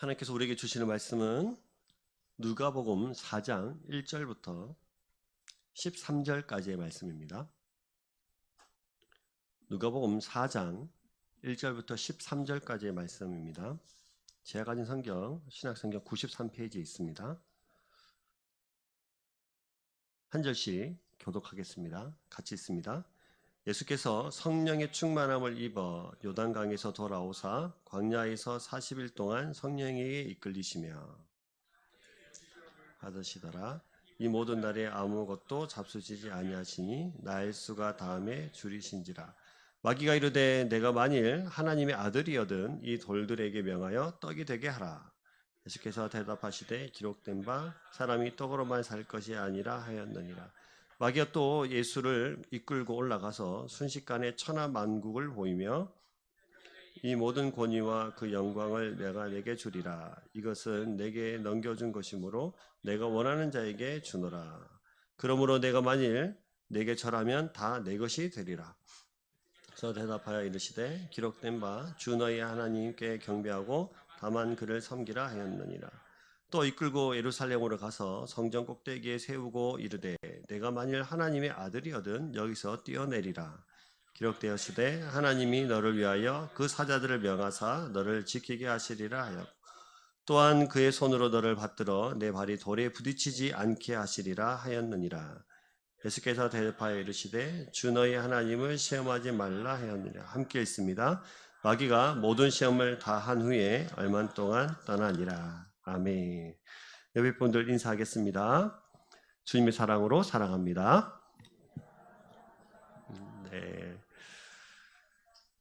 하나님께서 우리에게 주시는 말씀은 누가복음 4장 1절부터 13절까지의 말씀입니다. 누가복음 4장 1절부터 13절까지의 말씀입니다. 제가 가진 성경, 신약성경 93페이지에 있습니다. 한 절씩 교독하겠습니다. 같이 있습니다. 예수께서 성령의 충만함을 입어 요단강에서 돌아오사 광야에서 40일 동안 성령에게 이끌리시며 받으시더라. 이 모든 날에 아무것도 잡수시지 아니하시니 날 수가 다음에 줄이신지라. 마귀가 이르되 내가 만일 하나님의 아들이여든 이 돌들에게 명하여 떡이 되게 하라. 예수께서 대답하시되 기록된 바 사람이 떡으로만 살 것이 아니라 하였느니라. 마귀가 또 예수를 이끌고 올라가서 순식간에 천하만국을 보이며 이 모든 권위와 그 영광을 내가 내게 주리라. 이것은 내게 넘겨준 것이므로 내가 원하는 자에게 주노라. 그러므로 내가 만일 내게 절하면 다 내 것이 되리라. 그래서 대답하여 이르시되 기록된 바 주 너희 하나님께 경배하고 다만 그를 섬기라 하였느니라. 또 이끌고 예루살렘으로 가서 성전 꼭대기에 세우고 이르되 내가 만일 하나님의 아들이거든 여기서 뛰어내리라. 기록되었으되 하나님이 너를 위하여 그 사자들을 명하사 너를 지키게 하시리라 하여 또한 그의 손으로 너를 받들어 내 발이 돌에 부딪히지 않게 하시리라 하였느니라. 예수께서 대답하여 이르시되 주 너희 하나님을 시험하지 말라 하였느니라. 함께 있습니다. 마귀가 모든 시험을 다 한 후에 얼마 동안 떠나니라. 아멘. 옆에 분들 인사하겠습니다. 주님의 사랑으로 사랑합니다.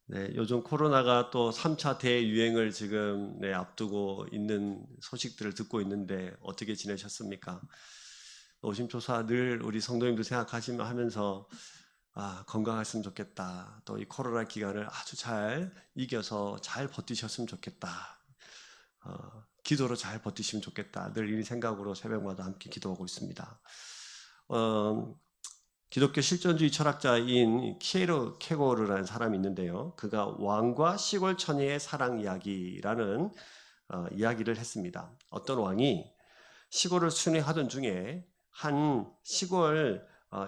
네, 요즘 코로나가 또 3차 대유행을 지금 앞두고 있는 소식들을 듣고 있는데 어떻게 지내셨습니까? 노심초사 늘 우리 성도님들 생각하시며 하면서 건강했으면 좋겠다. 또 이 코로나 기간을 아주 잘 이겨서 잘 버티셨으면 좋겠다. 기도로 잘 버티시면 좋겠다. 늘 이 생각으로 새벽마다 함께 기도하고 있습니다. 기독교 실존주의 철학자인 키에르 케고르라는 사람이 있는데요. 그가 왕과 시골 처녀의 사랑 이야기라는 이야기를 했습니다. 어떤 왕이 시골을 순회하던 중에 한 시골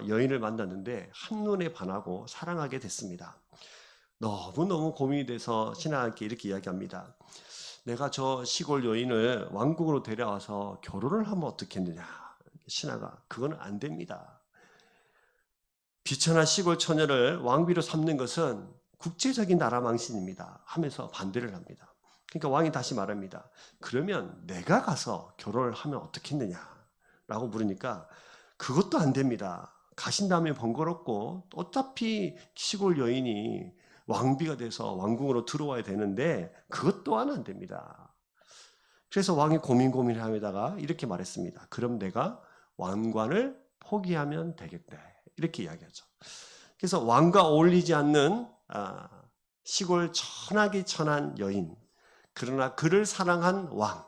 여인을 만났는데 한눈에 반하고 사랑하게 됐습니다. 너무너무 고민이 돼서 신하께 이렇게 이야기합니다. 내가 저 시골 여인을 왕궁으로 데려와서 결혼을 하면 어떻겠느냐. 신하가 그건 안 됩니다. 비천한 시골 처녀를 왕비로 삼는 것은 국제적인 나라 망신입니다 하면서 반대를 합니다. 그러니까 왕이 다시 말합니다. 그러면 내가 가서 결혼을 하면 어떻겠느냐 라고 물으니까 그것도 안 됩니다. 가신 다음에 번거롭고 어차피 시골 여인이 왕비가 돼서 왕궁으로 들어와야 되는데 그것 또한 안 됩니다. 그래서 왕이 고민하다가 이렇게 말했습니다. 그럼 내가 왕관을 포기하면 되겠다. 이렇게 이야기하죠. 그래서 왕과 어울리지 않는 시골 천하기 천한 여인, 그러나 그를 사랑한 왕,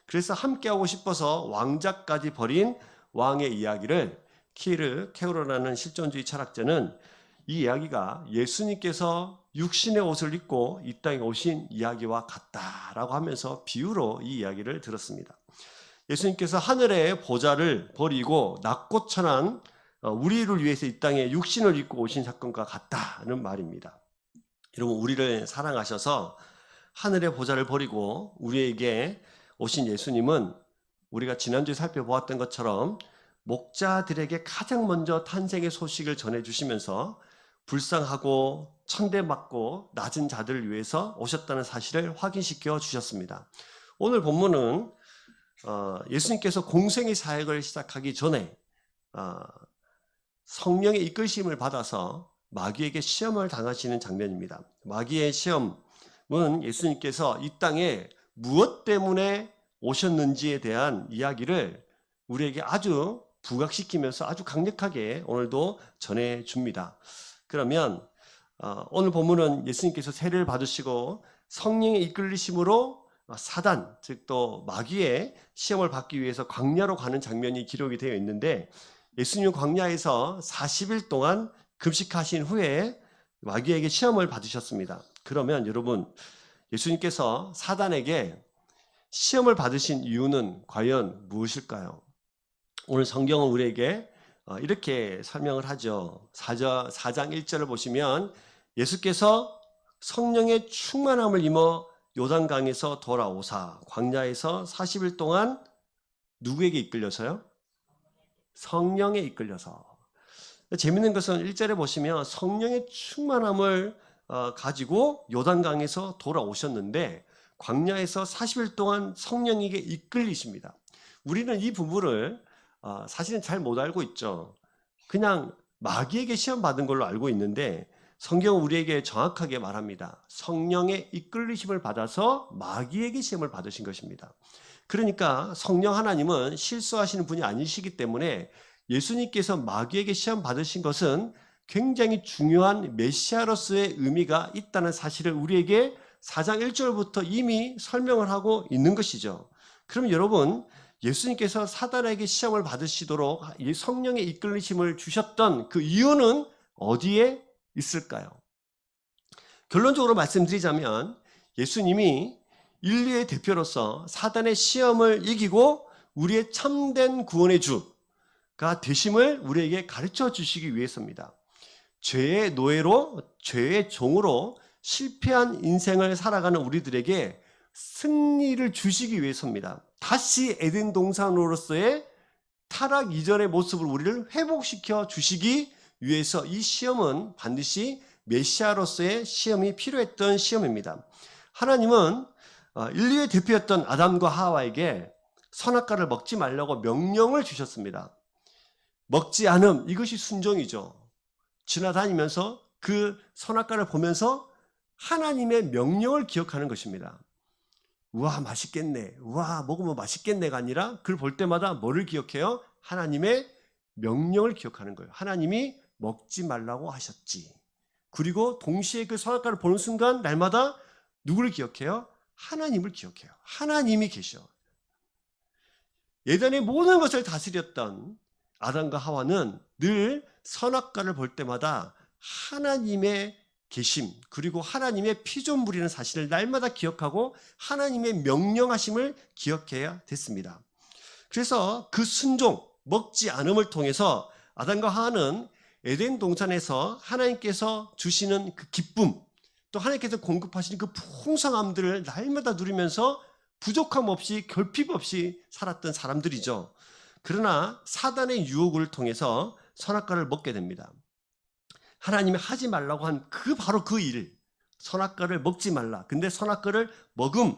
그래서 함께하고 싶어서 왕자까지 버린 왕의 이야기를 키에르 케고르라는 실존주의 철학자는 이 이야기가 예수님께서 육신의 옷을 입고 이 땅에 오신 이야기와 같다라고 하면서 비유로 이 이야기를 들었습니다. 예수님께서 하늘의 보좌를 버리고 낮고 천한 우리를 위해서 이 땅에 육신을 입고 오신 사건과 같다는 말입니다. 여러분, 우리를 사랑하셔서 하늘의 보좌를 버리고 우리에게 오신 예수님은 우리가 지난주에 살펴보았던 것처럼 목자들에게 가장 먼저 탄생의 소식을 전해주시면서 불쌍하고 천대받고 낮은 자들을 위해서 오셨다는 사실을 확인시켜 주셨습니다. 오늘 본문은 예수님께서 공생의 사역을 시작하기 전에 성령의 이끌심을 받아서 마귀에게 시험을 당하시는 장면입니다. 마귀의 시험은 예수님께서 이 땅에 무엇 때문에 오셨는지에 대한 이야기를 우리에게 아주 부각시키면서 아주 강력하게 오늘도 전해줍니다. 그러면 오늘 본문은 예수님께서 세례를 받으시고 성령의 이끌리심으로 사단, 즉 또 마귀의 시험을 받기 위해서 광야로 가는 장면이 기록이 되어 있는데 예수님 광야에서 40일 동안 금식하신 후에 마귀에게 시험을 받으셨습니다. 그러면 여러분, 예수님께서 사단에게 시험을 받으신 이유는 과연 무엇일까요? 오늘 성경은 우리에게 이렇게 설명을 하죠. 4장 1절을 보시면 예수께서 성령의 충만함을 입어 요단강에서 돌아오사 광야에서 40일 동안 누구에게 이끌려서요? 성령에 이끌려서. 재밌는 것은 1절에 보시면 성령의 충만함을 가지고 요단강에서 돌아오셨는데 광야에서 40일 동안 성령에게 이끌리십니다. 우리는 이 부분을 사실은 잘 못 알고 있죠. 그냥 마귀에게 시험 받은 걸로 알고 있는데 성경은 우리에게 정확하게 말합니다. 성령의 이끌리심을 받아서 마귀에게 시험을 받으신 것입니다. 그러니까 성령 하나님은 실수하시는 분이 아니시기 때문에 예수님께서 마귀에게 시험 받으신 것은 굉장히 중요한 메시아로서의 의미가 있다는 사실을 우리에게 4장 1절부터 이미 설명을 하고 있는 것이죠. 그럼 여러분, 예수님께서 사단에게 시험을 받으시도록 성령의 이끌리심을 주셨던 그 이유는 어디에 있을까요? 결론적으로 말씀드리자면 예수님이 인류의 대표로서 사단의 시험을 이기고 우리의 참된 구원의 주가 되심을 우리에게 가르쳐 주시기 위해서입니다. 죄의 노예로, 죄의 종으로 실패한 인생을 살아가는 우리들에게 승리를 주시기 위해서입니다. 다시 에덴 동산으로서의 타락 이전의 모습을 우리를 회복시켜 주시기 위해서 이 시험은 반드시 메시아로서의 시험이 필요했던 시험입니다. 하나님은 인류의 대표였던 아담과 하와에게 선악과를 먹지 말라고 명령을 주셨습니다. 먹지 않음, 이것이 순종이죠. 지나다니면서 그 선악과를 보면서 하나님의 명령을 기억하는 것입니다. 우와 맛있겠네, 우와 먹으면 맛있겠네가 아니라 그걸 볼 때마다 뭐를 기억해요? 하나님의 명령을 기억하는 거예요. 하나님이 먹지 말라고 하셨지. 그리고 동시에 그 선악과를 보는 순간 날마다 누구를 기억해요? 하나님을 기억해요. 하나님이 계셔. 예전의 모든 것을 다스렸던 아담과 하와는 늘 선악과를 볼 때마다 하나님의 계심, 그리고 하나님의 피조물이라는 사실을 날마다 기억하고 하나님의 명령하심을 기억해야 됐습니다. 그래서 그 순종, 먹지 않음을 통해서 아담과 하와는 에덴 동산에서 하나님께서 주시는 그 기쁨, 또 하나님께서 공급하시는 그 풍성함들을 날마다 누리면서 부족함 없이 결핍 없이 살았던 사람들이죠. 그러나 사단의 유혹을 통해서 선악과를 먹게 됩니다. 하나님이 하지 말라고 한 바로 그 일, 선악과를 먹지 말라. 근데 선악과를 먹음은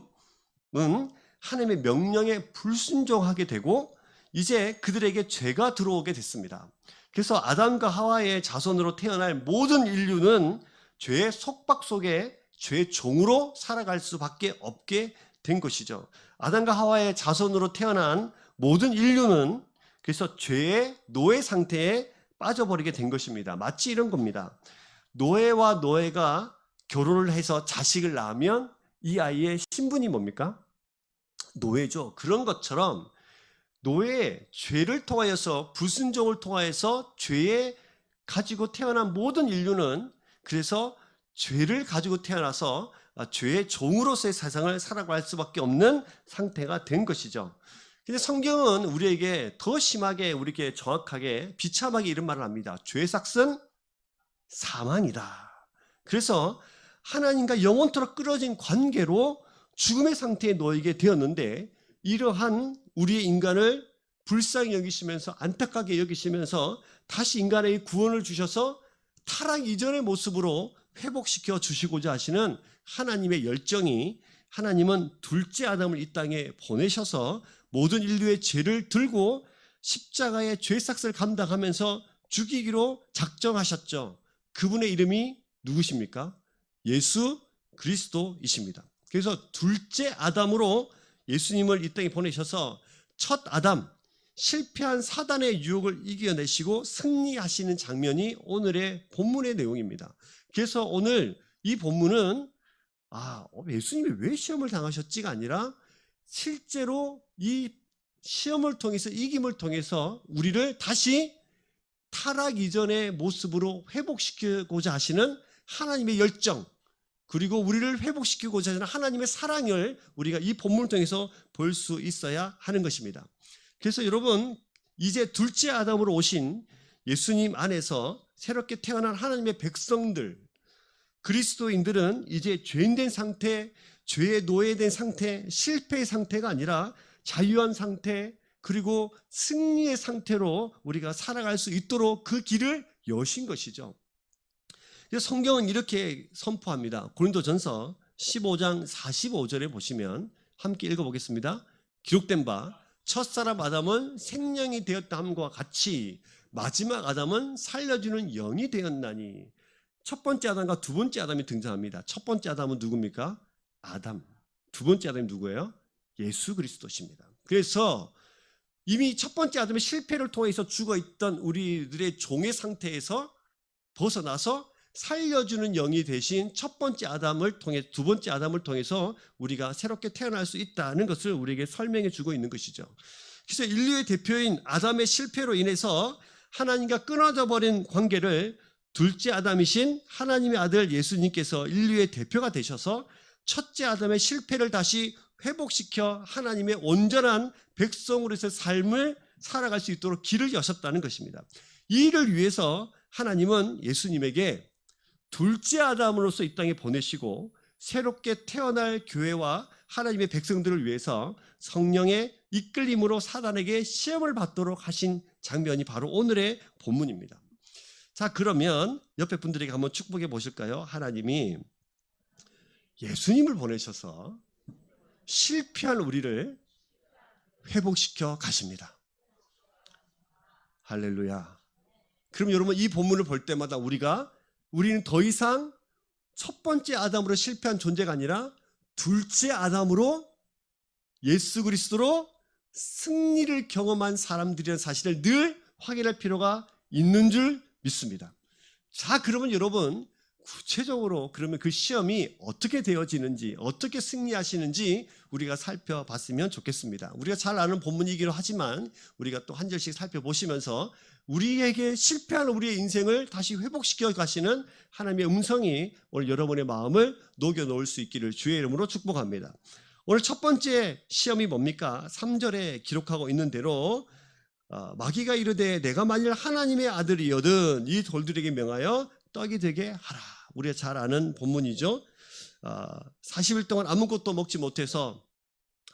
하나님의 명령에 불순종하게 되고 이제 그들에게 죄가 들어오게 됐습니다. 그래서 아담과 하와의 자손으로 태어날 모든 인류는 죄의 속박 속에 죄의 종으로 살아갈 수밖에 없게 된 것이죠. 아담과 하와의 자손으로 태어난 모든 인류는 그래서 죄의 노예 상태에 빠져버리게 된 것입니다. 마치 이런 겁니다. 노예와 노예가 결혼을 해서 자식을 낳으면 이 아이의 신분이 뭡니까? 노예죠. 그런 것처럼 노예의 죄를 통하여서 불순종을 통하여서 죄에 가지고 태어난 모든 인류는 그래서 죄를 가지고 태어나서 죄의 종으로서의 세상을 살아갈 수밖에 없는 상태가 된 것이죠. 근데 성경은 우리에게 더 심하게, 우리에게 정확하게, 비참하게 이런 말을 합니다. 죄의 삭은 사망이다. 그래서 하나님과 영원토록 끊어진 관계로 죽음의 상태에 놓이게 되었는데 이러한 우리의 인간을 불쌍히 여기시면서 안타깝게 여기시면서 다시 인간의 구원을 주셔서 타락 이전의 모습으로 회복시켜 주시고자 하시는 하나님의 열정이, 하나님은 둘째 아담을 이 땅에 보내셔서 모든 인류의 죄를 들고 십자가의 죄삭을 감당하면서 죽이기로 작정하셨죠. 그분의 이름이 누구십니까? 예수 그리스도이십니다. 그래서 둘째 아담으로 예수님을 이 땅에 보내셔서 첫 아담, 실패한 사단의 유혹을 이겨내시고 승리하시는 장면이 오늘의 본문의 내용입니다. 그래서 오늘 이 본문은 예수님이 왜 시험을 당하셨지가 아니라 실제로 이 시험을 통해서, 이김을 통해서 우리를 다시 타락 이전의 모습으로 회복시키고자 하시는 하나님의 열정, 그리고 우리를 회복시키고자 하는 하나님의 사랑을 우리가 이 본문을 통해서 볼 수 있어야 하는 것입니다. 그래서 여러분, 이제 둘째 아담으로 오신 예수님 안에서 새롭게 태어난 하나님의 백성들, 그리스도인들은 이제 죄인된 상태, 죄에 노예된 상태, 실패의 상태가 아니라 자유한 상태, 그리고 승리의 상태로 우리가 살아갈 수 있도록 그 길을 여신 것이죠. 성경은 이렇게 선포합니다. 고린도전서 15장 45절에 보시면 함께 읽어보겠습니다. 기록된 바 첫사람 아담은 생명이 되었다함과 같이 마지막 아담은 살려주는 영이 되었나니. 첫 번째 아담과 두 번째 아담이 등장합니다. 첫 번째 아담은 누굽니까? 아담. 두 번째 아담이 누구예요? 예수 그리스도십니다. 그래서 이미 첫 번째 아담의 실패를 통해서 죽어있던 우리들의 종의 상태에서 벗어나서 살려주는 영이 대신 첫 번째 아담을 통해 두 번째 아담을 통해서 우리가 새롭게 태어날 수 있다는 것을 우리에게 설명해 주고 있는 것이죠. 그래서 인류의 대표인 아담의 실패로 인해서 하나님과 끊어져 버린 관계를 둘째 아담이신 하나님의 아들 예수님께서 인류의 대표가 되셔서 첫째 아담의 실패를 다시 회복시켜 하나님의 온전한 백성으로서의 삶을 살아갈 수 있도록 길을 여셨다는 것입니다. 이 일을 위해서 하나님은 예수님에게 둘째 아담으로서 이 땅에 보내시고 새롭게 태어날 교회와 하나님의 백성들을 위해서 성령의 이끌림으로 사단에게 시험을 받도록 하신 장면이 바로 오늘의 본문입니다. 자, 그러면 옆에 분들에게 한번 축복해 보실까요? 하나님이 예수님을 보내셔서 실패한 우리를 회복시켜 가십니다. 할렐루야. 그럼 여러분, 이 본문을 볼 때마다 우리는 더 이상 첫 번째 아담으로 실패한 존재가 아니라 둘째 아담으로 예수 그리스도로 승리를 경험한 사람들이라는 사실을 늘 확인할 필요가 있는 줄 믿습니다. 자, 그러면 여러분, 구체적으로 그러면 그 시험이 어떻게 되어지는지, 어떻게 승리하시는지 우리가 살펴봤으면 좋겠습니다. 우리가 잘 아는 본문이기도 하지만 우리가 또 한 절씩 살펴보시면서 우리에게 실패한 우리의 인생을 다시 회복시켜 가시는 하나님의 음성이 오늘 여러분의 마음을 녹여놓을 수 있기를 주의 이름으로 축복합니다. 오늘 첫 번째 시험이 뭡니까? 3절에 기록하고 있는 대로 마귀가 이르되 내가 만일 하나님의 아들이거든 이 돌들에게 명하여 떡이 되게 하라. 우리가 잘 아는 본문이죠. 40일 동안 아무것도 먹지 못해서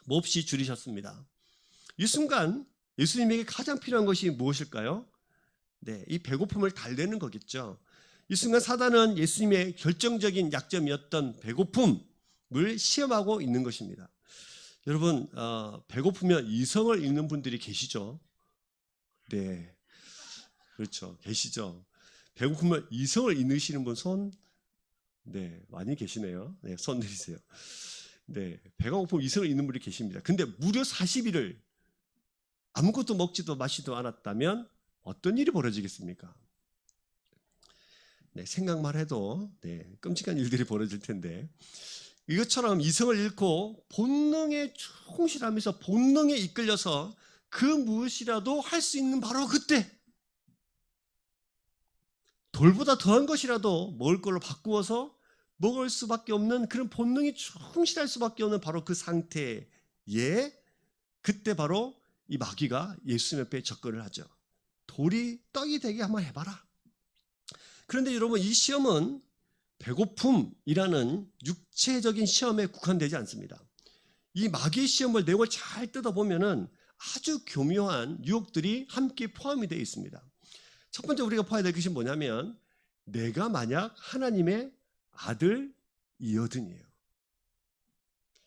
몹시 줄이셨습니다. 이 순간 예수님에게 가장 필요한 것이 무엇일까요? 네, 이 배고픔을 달래는 거겠죠. 이 순간 사단은 예수님의 결정적인 약점이었던 배고픔을 시험하고 있는 것입니다. 여러분, 배고프면 이성을 잃는 분들이 계시죠? 네, 그렇죠. 계시죠. 배고프면 이성을 잃으시는 분 손? 네, 많이 계시네요. 네, 손 내리세요. 네, 배가 고프면 이성을 잃는 분이 계십니다. 근데 무려 40일을 아무것도 먹지도 마시도 않았다면 어떤 일이 벌어지겠습니까? 네, 생각만 해도 끔찍한 일들이 벌어질 텐데, 이것처럼 이성을 잃고 본능에 충실하면서 본능에 이끌려서 그 무엇이라도 할 수 있는 바로 그때 돌보다 더한 것이라도 먹을 걸로 바꾸어서 먹을 수밖에 없는 그런 본능이 충실할 수밖에 없는 바로 그 상태에 그때 바로 이 마귀가 예수님 옆에 접근을 하죠. 돌이 떡이 되게 한번 해봐라. 그런데 여러분, 이 시험은 배고픔이라는 육체적인 시험에 국한되지 않습니다. 이 마귀의 시험을 내용을 잘 뜯어보면 아주 교묘한 유혹들이 함께 포함이 되어 있습니다. 첫 번째 우리가 봐야 될 것이 뭐냐면 내가 만약 하나님의 아들이거든요.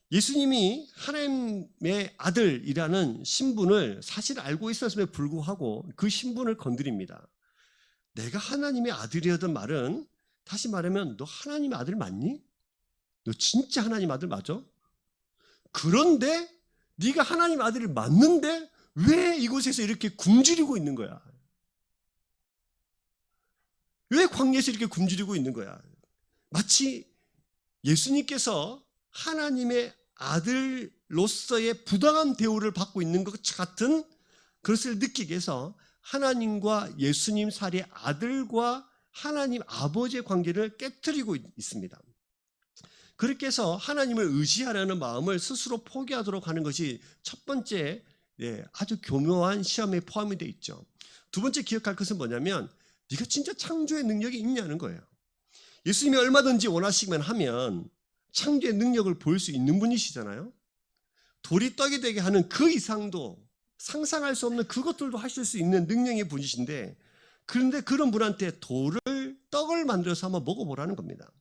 예수님이 하나님의 아들이라는 신분을 사실 알고 있었음에 불구하고 그 신분을 건드립니다. 내가 하나님의 아들이었던 말은 다시 말하면 너 하나님의 아들 맞니? 너 진짜 하나님 아들 맞아? 그런데 네가 하나님 아들을 맞는데 왜 이곳에서 이렇게 굶주리고 있는 거야? 왜 광야에서 이렇게 굶주리고 있는 거야? 마치 예수님께서 하나님의 아들로서의 부당한 대우를 받고 있는 것 같은 그것을 느끼게 해서 하나님과 예수님 사이의 아들과 하나님 아버지의 관계를 깨트리고 있습니다. 그렇게 해서 하나님을 의지하려는 마음을 스스로 포기하도록 하는 것이 첫 번째 아주 교묘한 시험에 포함이 되어 있죠. 두 번째 기억할 것은 뭐냐면 네가 진짜 창조의 능력이 있냐는 거예요. 예수님이 얼마든지 원하시면 하면 창조의 능력을 보일 수 있는 분이시잖아요. 돌이 떡이 되게 하는 그 이상도 상상할 수 없는 그것들도 하실 수 있는 능력의 분이신데, 그런데 그런 분한테 떡을 만들어서 한번 먹어보라는 겁니다.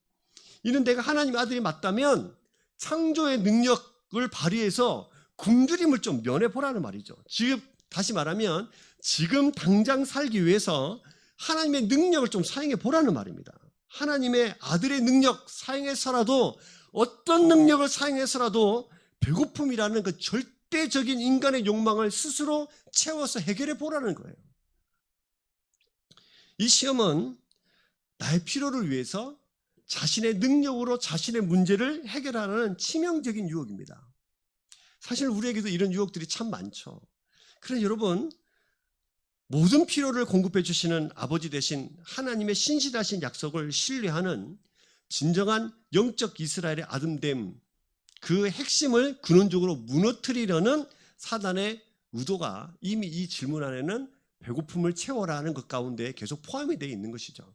이는 내가 하나님의 아들이 맞다면 창조의 능력을 발휘해서 굶주림을 좀 면해보라는 말이죠. 지금 다시 말하면 지금 당장 살기 위해서 하나님의 능력을 좀 사용해 보라는 말입니다. 하나님의 아들의 능력 사용해서라도, 어떤 능력을 사용해서라도 배고픔이라는 그 절대적인 인간의 욕망을 스스로 채워서 해결해 보라는 거예요. 이 시험은 나의 필요를 위해서 자신의 능력으로 자신의 문제를 해결하는 치명적인 유혹입니다. 사실 우리에게도 이런 유혹들이 참 많죠. 그러나 여러분, 모든 필요를 공급해 주시는 아버지 대신 하나님의 신실하신 약속을 신뢰하는 진정한 영적 이스라엘의 아름됨, 그 핵심을 근원적으로 무너뜨리려는 사단의 의도가 이미 이 질문 안에는 배고픔을 채워라 하는 것 가운데 계속 포함이 되어 있는 것이죠.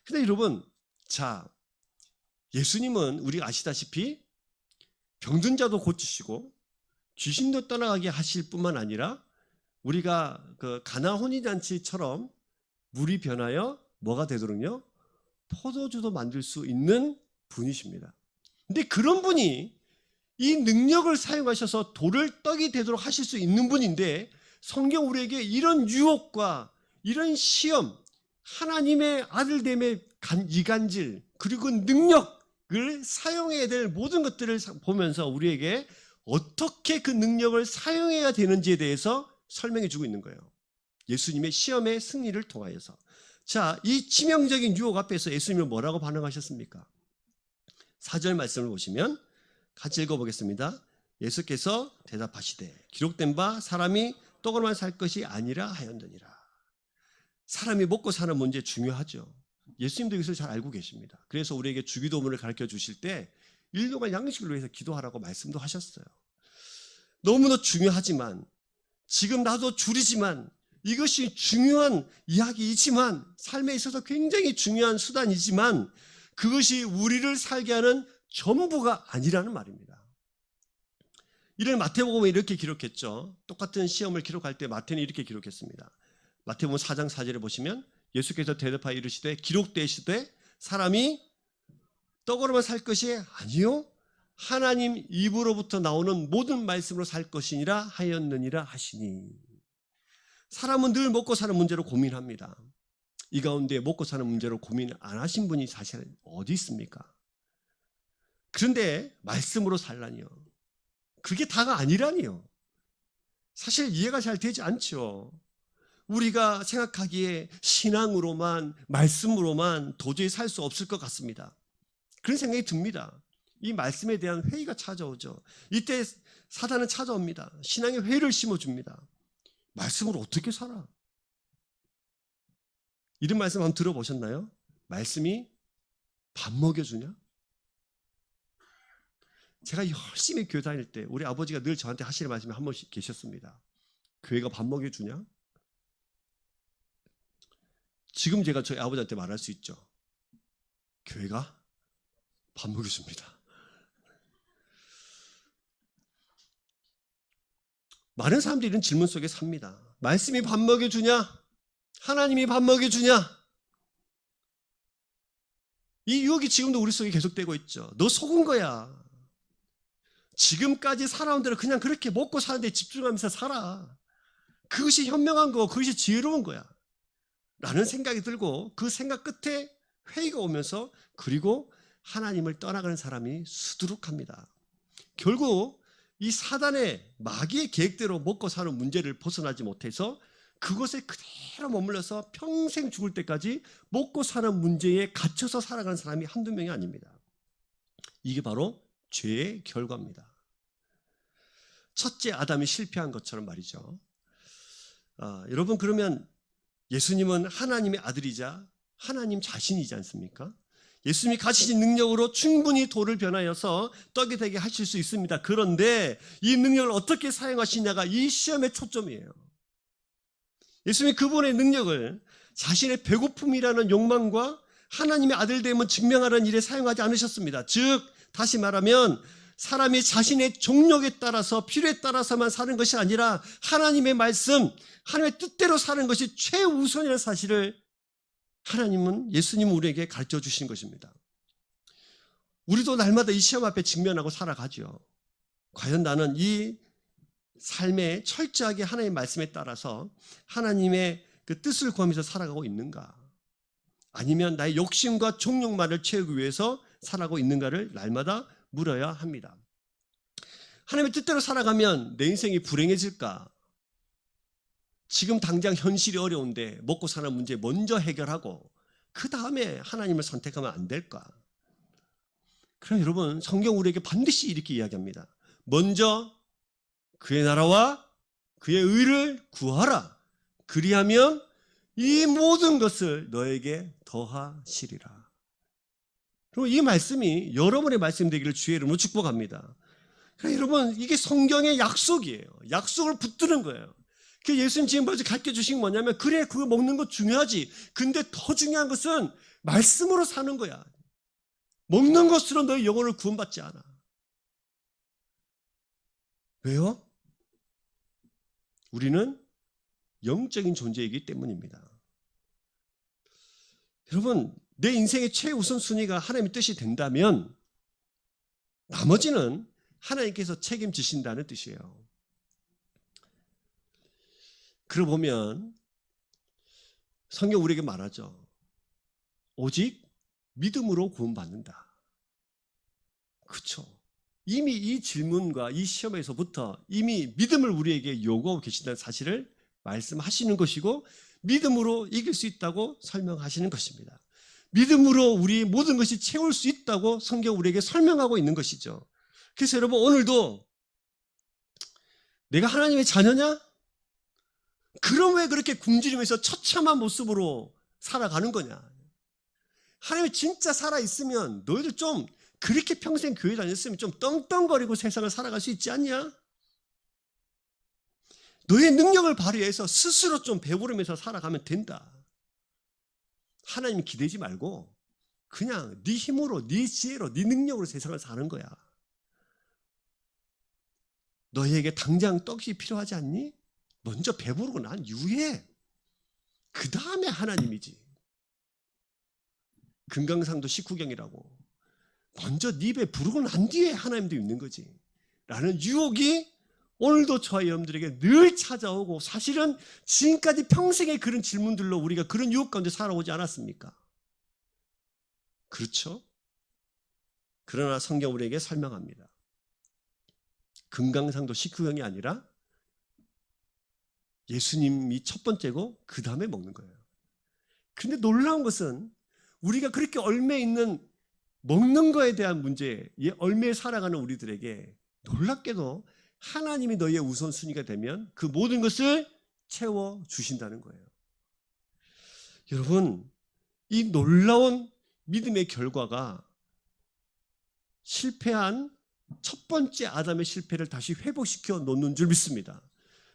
근데 여러분, 자, 예수님은 우리가 아시다시피 병든 자도 고치시고 귀신도 떠나가게 하실 뿐만 아니라 우리가 그 가나 혼인잔치처럼 물이 변하여 뭐가 되도록요? 포도주도 만들 수 있는 분이십니다. 근데 그런 분이 이 능력을 사용하셔서 돌을 떡이 되도록 하실 수 있는 분인데, 성경 우리에게 이런 유혹과 이런 시험, 하나님의 아들됨의 이간질, 그리고 능력을 사용해야 될 모든 것들을 보면서 우리에게 어떻게 그 능력을 사용해야 되는지에 대해서 설명해 주고 있는 거예요. 예수님의 시험의 승리를 통하여서. 자, 이 치명적인 유혹 앞에서 예수님은 뭐라고 반응하셨습니까? 4절 말씀을 보시면 같이 읽어보겠습니다. 예수께서 대답하시되 기록된 바 사람이 떡으로만 살 것이 아니라 하였느니라. 사람이 먹고 사는 문제 중요하죠. 예수님도 이것을 잘 알고 계십니다. 그래서 우리에게 주기도문을 가르쳐 주실 때 일용할 양식을 위해서 기도하라고 말씀도 하셨어요. 너무나 중요하지만, 지금 나도 줄이지만 이것이 중요한 이야기이지만, 삶에 있어서 굉장히 중요한 수단이지만 그것이 우리를 살게 하는 전부가 아니라는 말입니다. 이를 마태복음에 이렇게 기록했죠. 똑같은 시험을 기록할 때 마태는 이렇게 기록했습니다. 마태복음 4장 4절에 보시면 예수께서 대답하여 이르시되 기록되시되 사람이 떡으로만 살 것이 아니요 하나님 입으로부터 나오는 모든 말씀으로 살 것이니라 하였느니라 하시니. 사람은 늘 먹고 사는 문제로 고민합니다. 이 가운데 먹고 사는 문제로 고민 안 하신 분이 사실 어디 있습니까? 그런데 말씀으로 살라니요, 그게 다가 아니라니요. 사실 이해가 잘 되지 않죠. 우리가 생각하기에 신앙으로만, 말씀으로만 도저히 살 수 없을 것 같습니다. 그런 생각이 듭니다. 이 말씀에 대한 회의가 찾아오죠. 이때 사단은 찾아옵니다. 신앙의 회의를 심어줍니다. 말씀으로 어떻게 살아? 이런 말씀 한번 들어보셨나요? 말씀이 밥 먹여주냐? 제가 열심히 교회 다닐 때 우리 아버지가 늘 저한테 하시는 말씀이 한 번씩 계셨습니다. 교회가 밥 먹여주냐? 지금 제가 저희 아버지한테 말할 수 있죠. 교회가 밥 먹여줍니다. 많은 사람들이 이런 질문 속에 삽니다. 말씀이 밥 먹여주냐? 하나님이 밥 먹여주냐? 이 유혹이 지금도 우리 속에 계속되고 있죠. 너 속은 거야. 지금까지 살아온 대로 그냥 그렇게 먹고 사는 데 집중하면서 살아. 그것이 현명한 거고 그것이 지혜로운 거야 라는 생각이 들고, 그 생각 끝에 회의가 오면서 그리고 하나님을 떠나가는 사람이 수두룩합니다. 결국 이 사단의 마귀의 계획대로 먹고 사는 문제를 벗어나지 못해서 그것에 그대로 머물러서 평생 죽을 때까지 먹고 사는 문제에 갇혀서 살아가는 사람이 한두 명이 아닙니다. 이게 바로 죄의 결과입니다. 첫째 아담이 실패한 것처럼 말이죠. 여러분, 그러면 예수님은 하나님의 아들이자 하나님 자신이지 않습니까? 예수님이 가지신 능력으로 충분히 돌을 변하여서 떡이 되게 하실 수 있습니다. 그런데 이 능력을 어떻게 사용하시냐가 이 시험의 초점이에요. 예수님이 그분의 능력을 자신의 배고픔이라는 욕망과 하나님의 아들됨을 증명하는 일에 사용하지 않으셨습니다. 즉 다시 말하면 사람이 자신의 종력에 따라서 필요에 따라서만 사는 것이 아니라 하나님의 말씀, 하나님의 뜻대로 사는 것이 최우선이라는 사실을 하나님은, 예수님은 우리에게 가르쳐 주신 것입니다. 우리도 날마다 이 시험 앞에 직면하고 살아가죠. 과연 나는 이 삶에 철저하게 하나님의 말씀에 따라서 하나님의 그 뜻을 구하면서 살아가고 있는가? 아니면 나의 욕심과 종욕만을 채우기 위해서 살아가고 있는가를 날마다 물어야 합니다. 하나님의 뜻대로 살아가면 내 인생이 불행해질까? 지금 당장 현실이 어려운데 먹고 사는 문제 먼저 해결하고 그 다음에 하나님을 선택하면 안 될까? 그럼 여러분, 성경 우리에게 반드시 이렇게 이야기합니다. 먼저 그의 나라와 그의 의를 구하라. 그리하면 이 모든 것을 너에게 더하시리라. 그리고 이 말씀이 여러분의 말씀 되기를 주의 이름으로 축복합니다. 그러니까 여러분, 이게 성경의 약속이에요. 약속을 붙드는 거예요. 그 예수님 지금 먼저 가르쳐 주신 게 뭐냐면, 그래, 그거 먹는 거 중요하지. 근데 더 중요한 것은 말씀으로 사는 거야. 먹는 것으로 너의 영혼을 구원받지 않아. 왜요? 우리는 영적인 존재이기 때문입니다. 여러분, 내 인생의 최우선 순위가 하나님의 뜻이 된다면 나머지는 하나님께서 책임지신다는 뜻이에요. 그러고 보면 성경 우리에게 말하죠. 오직 믿음으로 구원받는다. 그렇죠. 이미 이 질문과 이 시험에서부터 이미 믿음을 우리에게 요구하고 계신다는 사실을 말씀하시는 것이고, 믿음으로 이길 수 있다고 설명하시는 것입니다. 믿음으로 우리 모든 것이 채울 수 있다고 성경 우리에게 설명하고 있는 것이죠. 그래서 여러분, 오늘도 내가 하나님의 자녀냐? 그럼 왜 그렇게 굶주리면서 처참한 모습으로 살아가는 거냐? 하나님이 진짜 살아있으면 너희들 좀 그렇게 평생 교회 다녔으면 좀 떵떵거리고 세상을 살아갈 수 있지 않냐? 너의 능력을 발휘해서 스스로 좀 배부르면서 살아가면 된다. 하나님 기대지 말고 그냥 네 힘으로, 네 지혜로, 네 능력으로 세상을 사는 거야. 너희에게 당장 떡이 필요하지 않니? 먼저 배부르고 난 이후에 그 다음에 하나님이지. 금강산도 식후경이라고. 먼저 네 배 부르고 난 뒤에 하나님도 있는 거지. 라는 유혹이 오늘도 저와 여러분들에게 늘 찾아오고, 사실은 지금까지 평생의 그런 질문들로 우리가 그런 유혹 가운데 살아오지 않았습니까? 그렇죠? 그러나 성경 우리에게 설명합니다. 금강산도 식후경이 아니라 예수님이 첫 번째고 그 다음에 먹는 거예요. 근데 놀라운 것은 우리가 그렇게 얽매여 있는 먹는 거에 대한 문제에 얽매여 살아가는 우리들에게 놀랍게도 하나님이 너희의 우선순위가 되면 그 모든 것을 채워주신다는 거예요. 여러분, 이 놀라운 믿음의 결과가 실패한 첫 번째 아담의 실패를 다시 회복시켜 놓는 줄 믿습니다.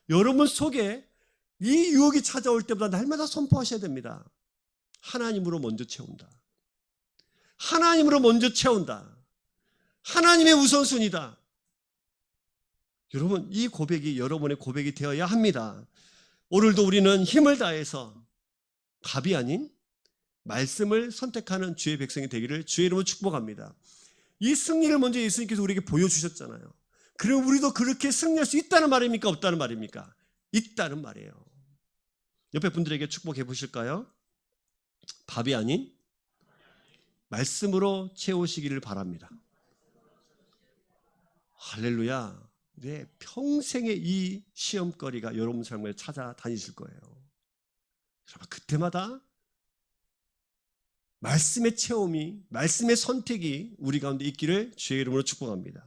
여러분 속에 이 유혹이 찾아올 때마다 날마다 선포하셔야 됩니다. 하나님으로 먼저 채운다. 하나님으로 먼저 채운다. 하나님의 우선순위다. 여러분, 이 고백이 여러분의 고백이 되어야 합니다. 오늘도 우리는 힘을 다해서 밥이 아닌 말씀을 선택하는 주의 백성이 되기를 주의 이름으로 축복합니다. 이 승리를 먼저 예수님께서 우리에게 보여주셨잖아요. 그럼 우리도 그렇게 승리할 수 있다는 말입니까? 없다는 말입니까? 있다는 말이에요. 옆에 분들에게 축복해 보실까요? 밥이 아닌 말씀으로 채우시기를 바랍니다. 할렐루야. 네, 평생의 이 시험거리가 여러분 삶에 찾아다니실 거예요. 여러분, 그때마다 말씀의 체험이, 말씀의 선택이 우리 가운데 있기를 주의 이름으로 축복합니다.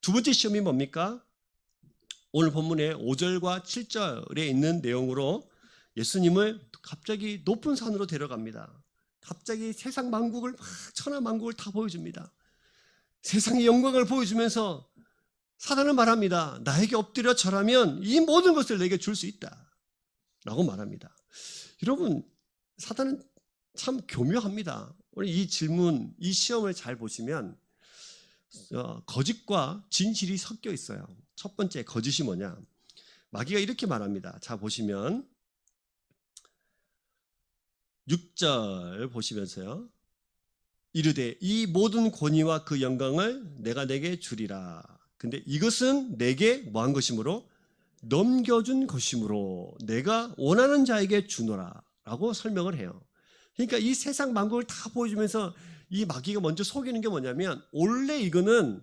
두 번째 시험이 뭡니까? 오늘 본문의 5절과 7절에 있는 내용으로 예수님을 갑자기 높은 산으로 데려갑니다. 갑자기 세상 만국을 막 천하 만국을 다 보여줍니다. 세상의 영광을 보여주면서 사단은 말합니다. 나에게 엎드려 절하면 이 모든 것을 내게 줄 수 있다 라고 말합니다. 여러분, 사단은 참 교묘합니다. 오늘 이 질문, 이 시험을 잘 보시면 거짓과 진실이 섞여 있어요. 첫 번째 거짓이 뭐냐? 마귀가 이렇게 말합니다. 자, 보시면 6절 보시면서요. 이르되 이 모든 권위와 그 영광을 내가 내게 주리라. 근데 이것은 내게 뭐한 것이므로? 넘겨준 것이므로 내가 원하는 자에게 주노라 라고 설명을 해요. 그러니까 이 세상 만국을 다 보여주면서 이 마귀가 먼저 속이는 게 뭐냐면 원래 이거는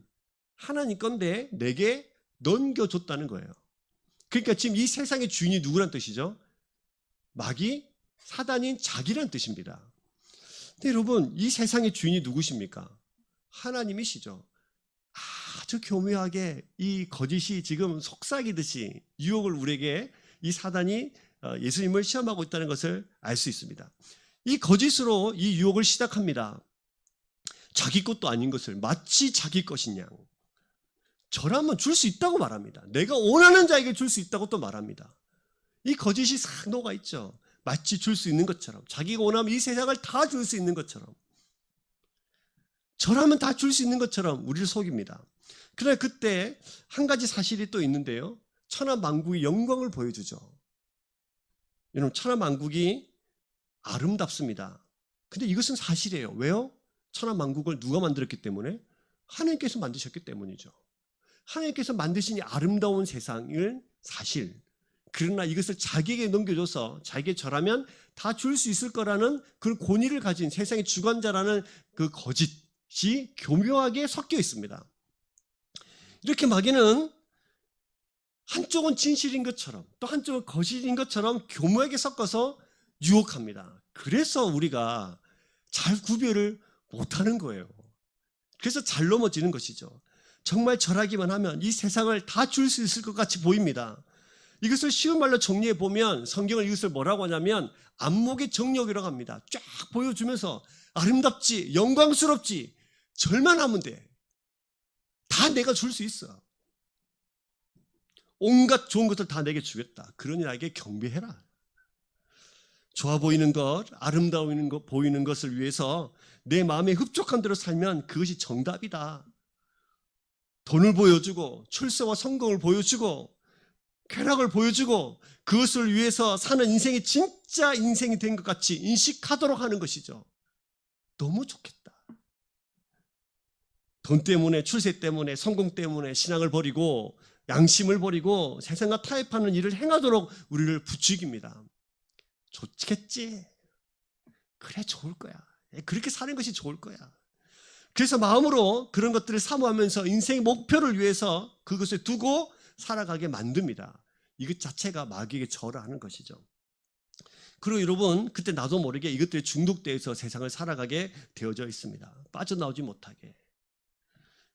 하나님 건데 내게 넘겨줬다는 거예요. 그러니까 지금 이 세상의 주인이 누구란 뜻이죠? 마귀, 사단인 자기란 뜻입니다. 근데 여러분, 이 세상의 주인이 누구십니까? 하나님이시죠. 아주 교묘하게 이 거짓이 지금 속삭이듯이 유혹을 우리에게 이 사단이 예수님을 시험하고 있다는 것을 알 수 있습니다. 이 거짓으로 이 유혹을 시작합니다. 자기 것도 아닌 것을 마치 자기 것인 양 저라면 줄 수 있다고 말합니다. 내가 원하는 자에게 줄 수 있다고 또 말합니다. 이 거짓이 싹 녹아있죠. 마치 줄 수 있는 것처럼, 자기가 원하면 이 세상을 다 줄 수 있는 것처럼, 저라면 다 줄 수 있는 것처럼 우리를 속입니다. 그러나 그때 한 가지 사실이 또 있는데요. 천하만국의 영광을 보여주죠. 여러분, 천하만국이 아름답습니다. 근데 이것은 사실이에요. 왜요? 천하만국을 누가 만들었기 때문에? 하나님께서 만드셨기 때문이죠. 하나님께서 만드신 이 아름다운 세상을 사실, 그러나 이것을 자기에게 넘겨줘서 자기에게 절하면 다 줄 수 있을 거라는 그 권위를 가진 세상의 주관자라는 그 거짓이 교묘하게 섞여 있습니다. 이렇게 마귀는 한쪽은 진실인 것처럼 또 한쪽은 거짓인 것처럼 교묘하게 섞어서 유혹합니다. 그래서 우리가 잘 구별을 못하는 거예요. 그래서 잘 넘어지는 것이죠. 정말 절하기만 하면 이 세상을 다 줄 수 있을 것 같이 보입니다. 이것을 쉬운 말로 정리해 보면 성경은 이것을 뭐라고 하냐면 안목의 정력이라고 합니다. 쫙 보여주면서 아름답지, 영광스럽지, 절만 하면 돼. 다 내가 줄 수 있어. 온갖 좋은 것들 다 내게 주겠다. 그러니 나에게 경배해라. 좋아 보이는 것, 아름다워 보이는 것을 위해서 내 마음에 흡족한 대로 살면 그것이 정답이다. 돈을 보여주고 출세와 성공을 보여주고 쾌락을 보여주고 그것을 위해서 사는 인생이 진짜 인생이 된 것 같이 인식하도록 하는 것이죠. 너무 좋겠다. 돈 때문에, 출세 때문에, 성공 때문에 신앙을 버리고 양심을 버리고 세상과 타협하는 일을 행하도록 우리를 부추깁니다. 좋겠지? 그래, 좋을 거야. 그렇게 사는 것이 좋을 거야. 그래서 마음으로 그런 것들을 사모하면서 인생의 목표를 위해서 그것을 두고 살아가게 만듭니다. 이것 자체가 마귀에게 절하는 것이죠. 그리고 여러분, 그때 나도 모르게 이것들에 중독되어서 세상을 살아가게 되어져 있습니다. 빠져나오지 못하게.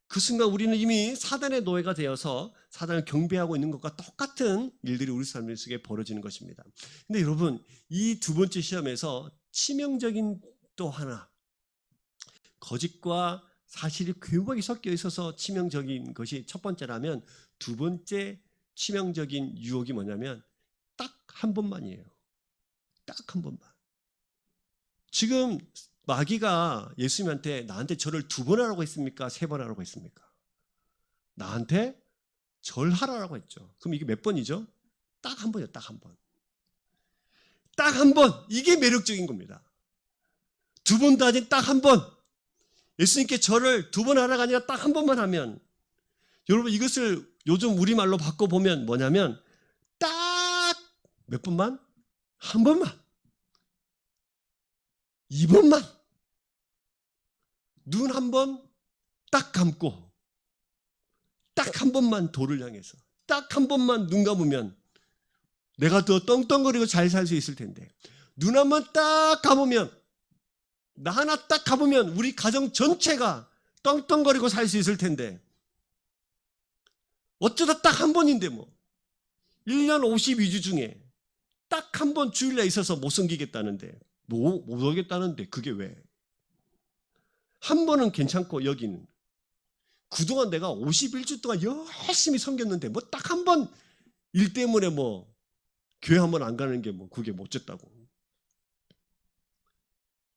그 순간 우리는 이미 사단의 노예가 되어서 사단을 경배하고 있는 것과 똑같은 일들이 우리 삶 속에 벌어지는 것입니다. 근데 여러분, 이 두 번째 시험에서 치명적인 또 하나, 거짓과 사실이 교묘하게 섞여 있어서 치명적인 것이 첫 번째라면, 두 번째 치명적인 유혹이 뭐냐면 딱 한 번만이에요. 딱 한 번만. 지금 마귀가 예수님한테 나한테 절을 2번 하라고 했습니까? 3번 하라고 했습니까? 나한테 절하라고 했죠. 그럼 이게 몇 번이죠? 딱 한 번이에요. 딱 한 번. 딱 한 번. 이게 매력적인 겁니다. 2번도 아닌 딱 한 번. 예수님께 절을 2번 하라가 아니라 딱 한 번만 하면, 여러분 이것을 요즘 우리말로 바꿔보면 뭐냐면 딱 몇 번만? 한 번만. 2번만. 눈 한 번 딱 감고 딱 한 번만 도를 향해서 딱 한 번만 눈 감으면 내가 더 떵떵거리고 잘 살 수 있을 텐데, 눈 한 번 딱 감으면, 나 하나 딱 감으면 우리 가정 전체가 떵떵거리고 살 수 있을 텐데, 어쩌다 딱 한 번인데 뭐 1년 52주 중에 딱 한 번 주일날 있어서 못 섬기겠다는데 못 오겠다는데 그게 왜? 한 번은 괜찮고 여기는 그동안 내가 51주 동안 열심히 섬겼는데 뭐 딱 한 번 일 때문에 뭐 교회 한 번 안 가는 게 뭐 그게 뭐 어쨌다고.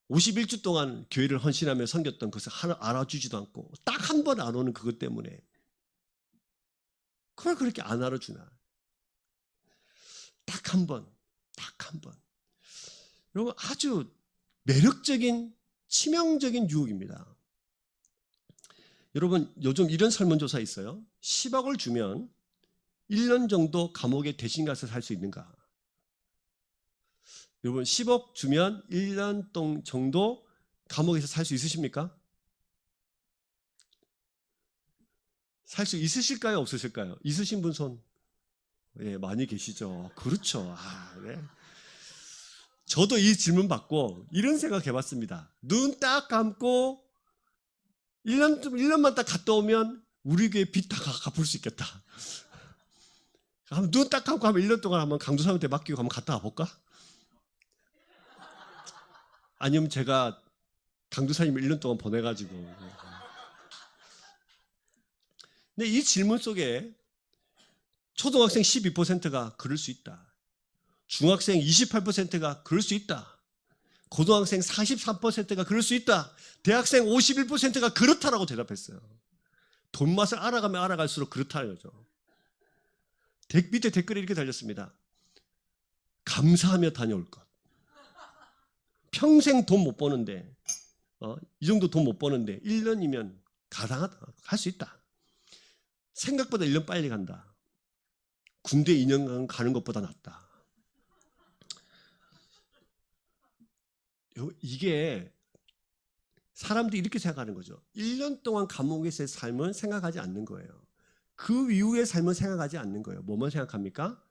51주 동안 교회를 헌신하며 섬겼던 것을 하나 알아주지도 않고 딱 한 번 안 오는 그것 때문에 그걸 그렇게 안 알아주나. 딱 한 번. 여러분 아주 매력적인 치명적인 유혹입니다. 여러분 요즘 이런 설문조사 있어요. 10억을 주면 1년 정도 감옥에 대신 가서 살 수 있는가? 여러분 10억 주면 1년 정도 감옥에서 살 수 있으십니까? 살 수 있으실까요? 없으실까요? 있으신 분 손? 예, 많이 계시죠. 그렇죠. 네. 저도 이 질문 받고 이런 생각 해봤습니다. 눈 딱 감고 1년만 딱 갔다 오면 우리 교회 빚 다 갚을 수 있겠다. 눈 딱 감고 하면 1년 동안 한번 강도사한테 맡기고 한번 갔다 와볼까? 아니면 제가 강도사님을 1년 동안 보내가지고. 근데 이 질문 속에 초등학생 12%가 그럴 수 있다. 중학생 28%가 그럴 수 있다. 고등학생 43%가 그럴 수 있다. 대학생 51%가 그렇다라고 대답했어요. 돈 맛을 알아가면 알아갈수록 그렇다는 거죠. 밑에 댓글에 이렇게 달렸습니다. 감사하며 다녀올 것. 평생 돈 못 버는데 이 정도 돈 못 버는데 1년이면 가당하다. 할 수 있다. 생각보다 1년 빨리 간다. 군대 2년 가는 것보다 낫다. 이게 사람들이 이렇게 생각하는 거죠. 1년 동안 감옥에서의 삶은 생각하지 않는 거예요. 그 이후의 삶은 생각하지 않는 거예요. 뭐만 생각합니까?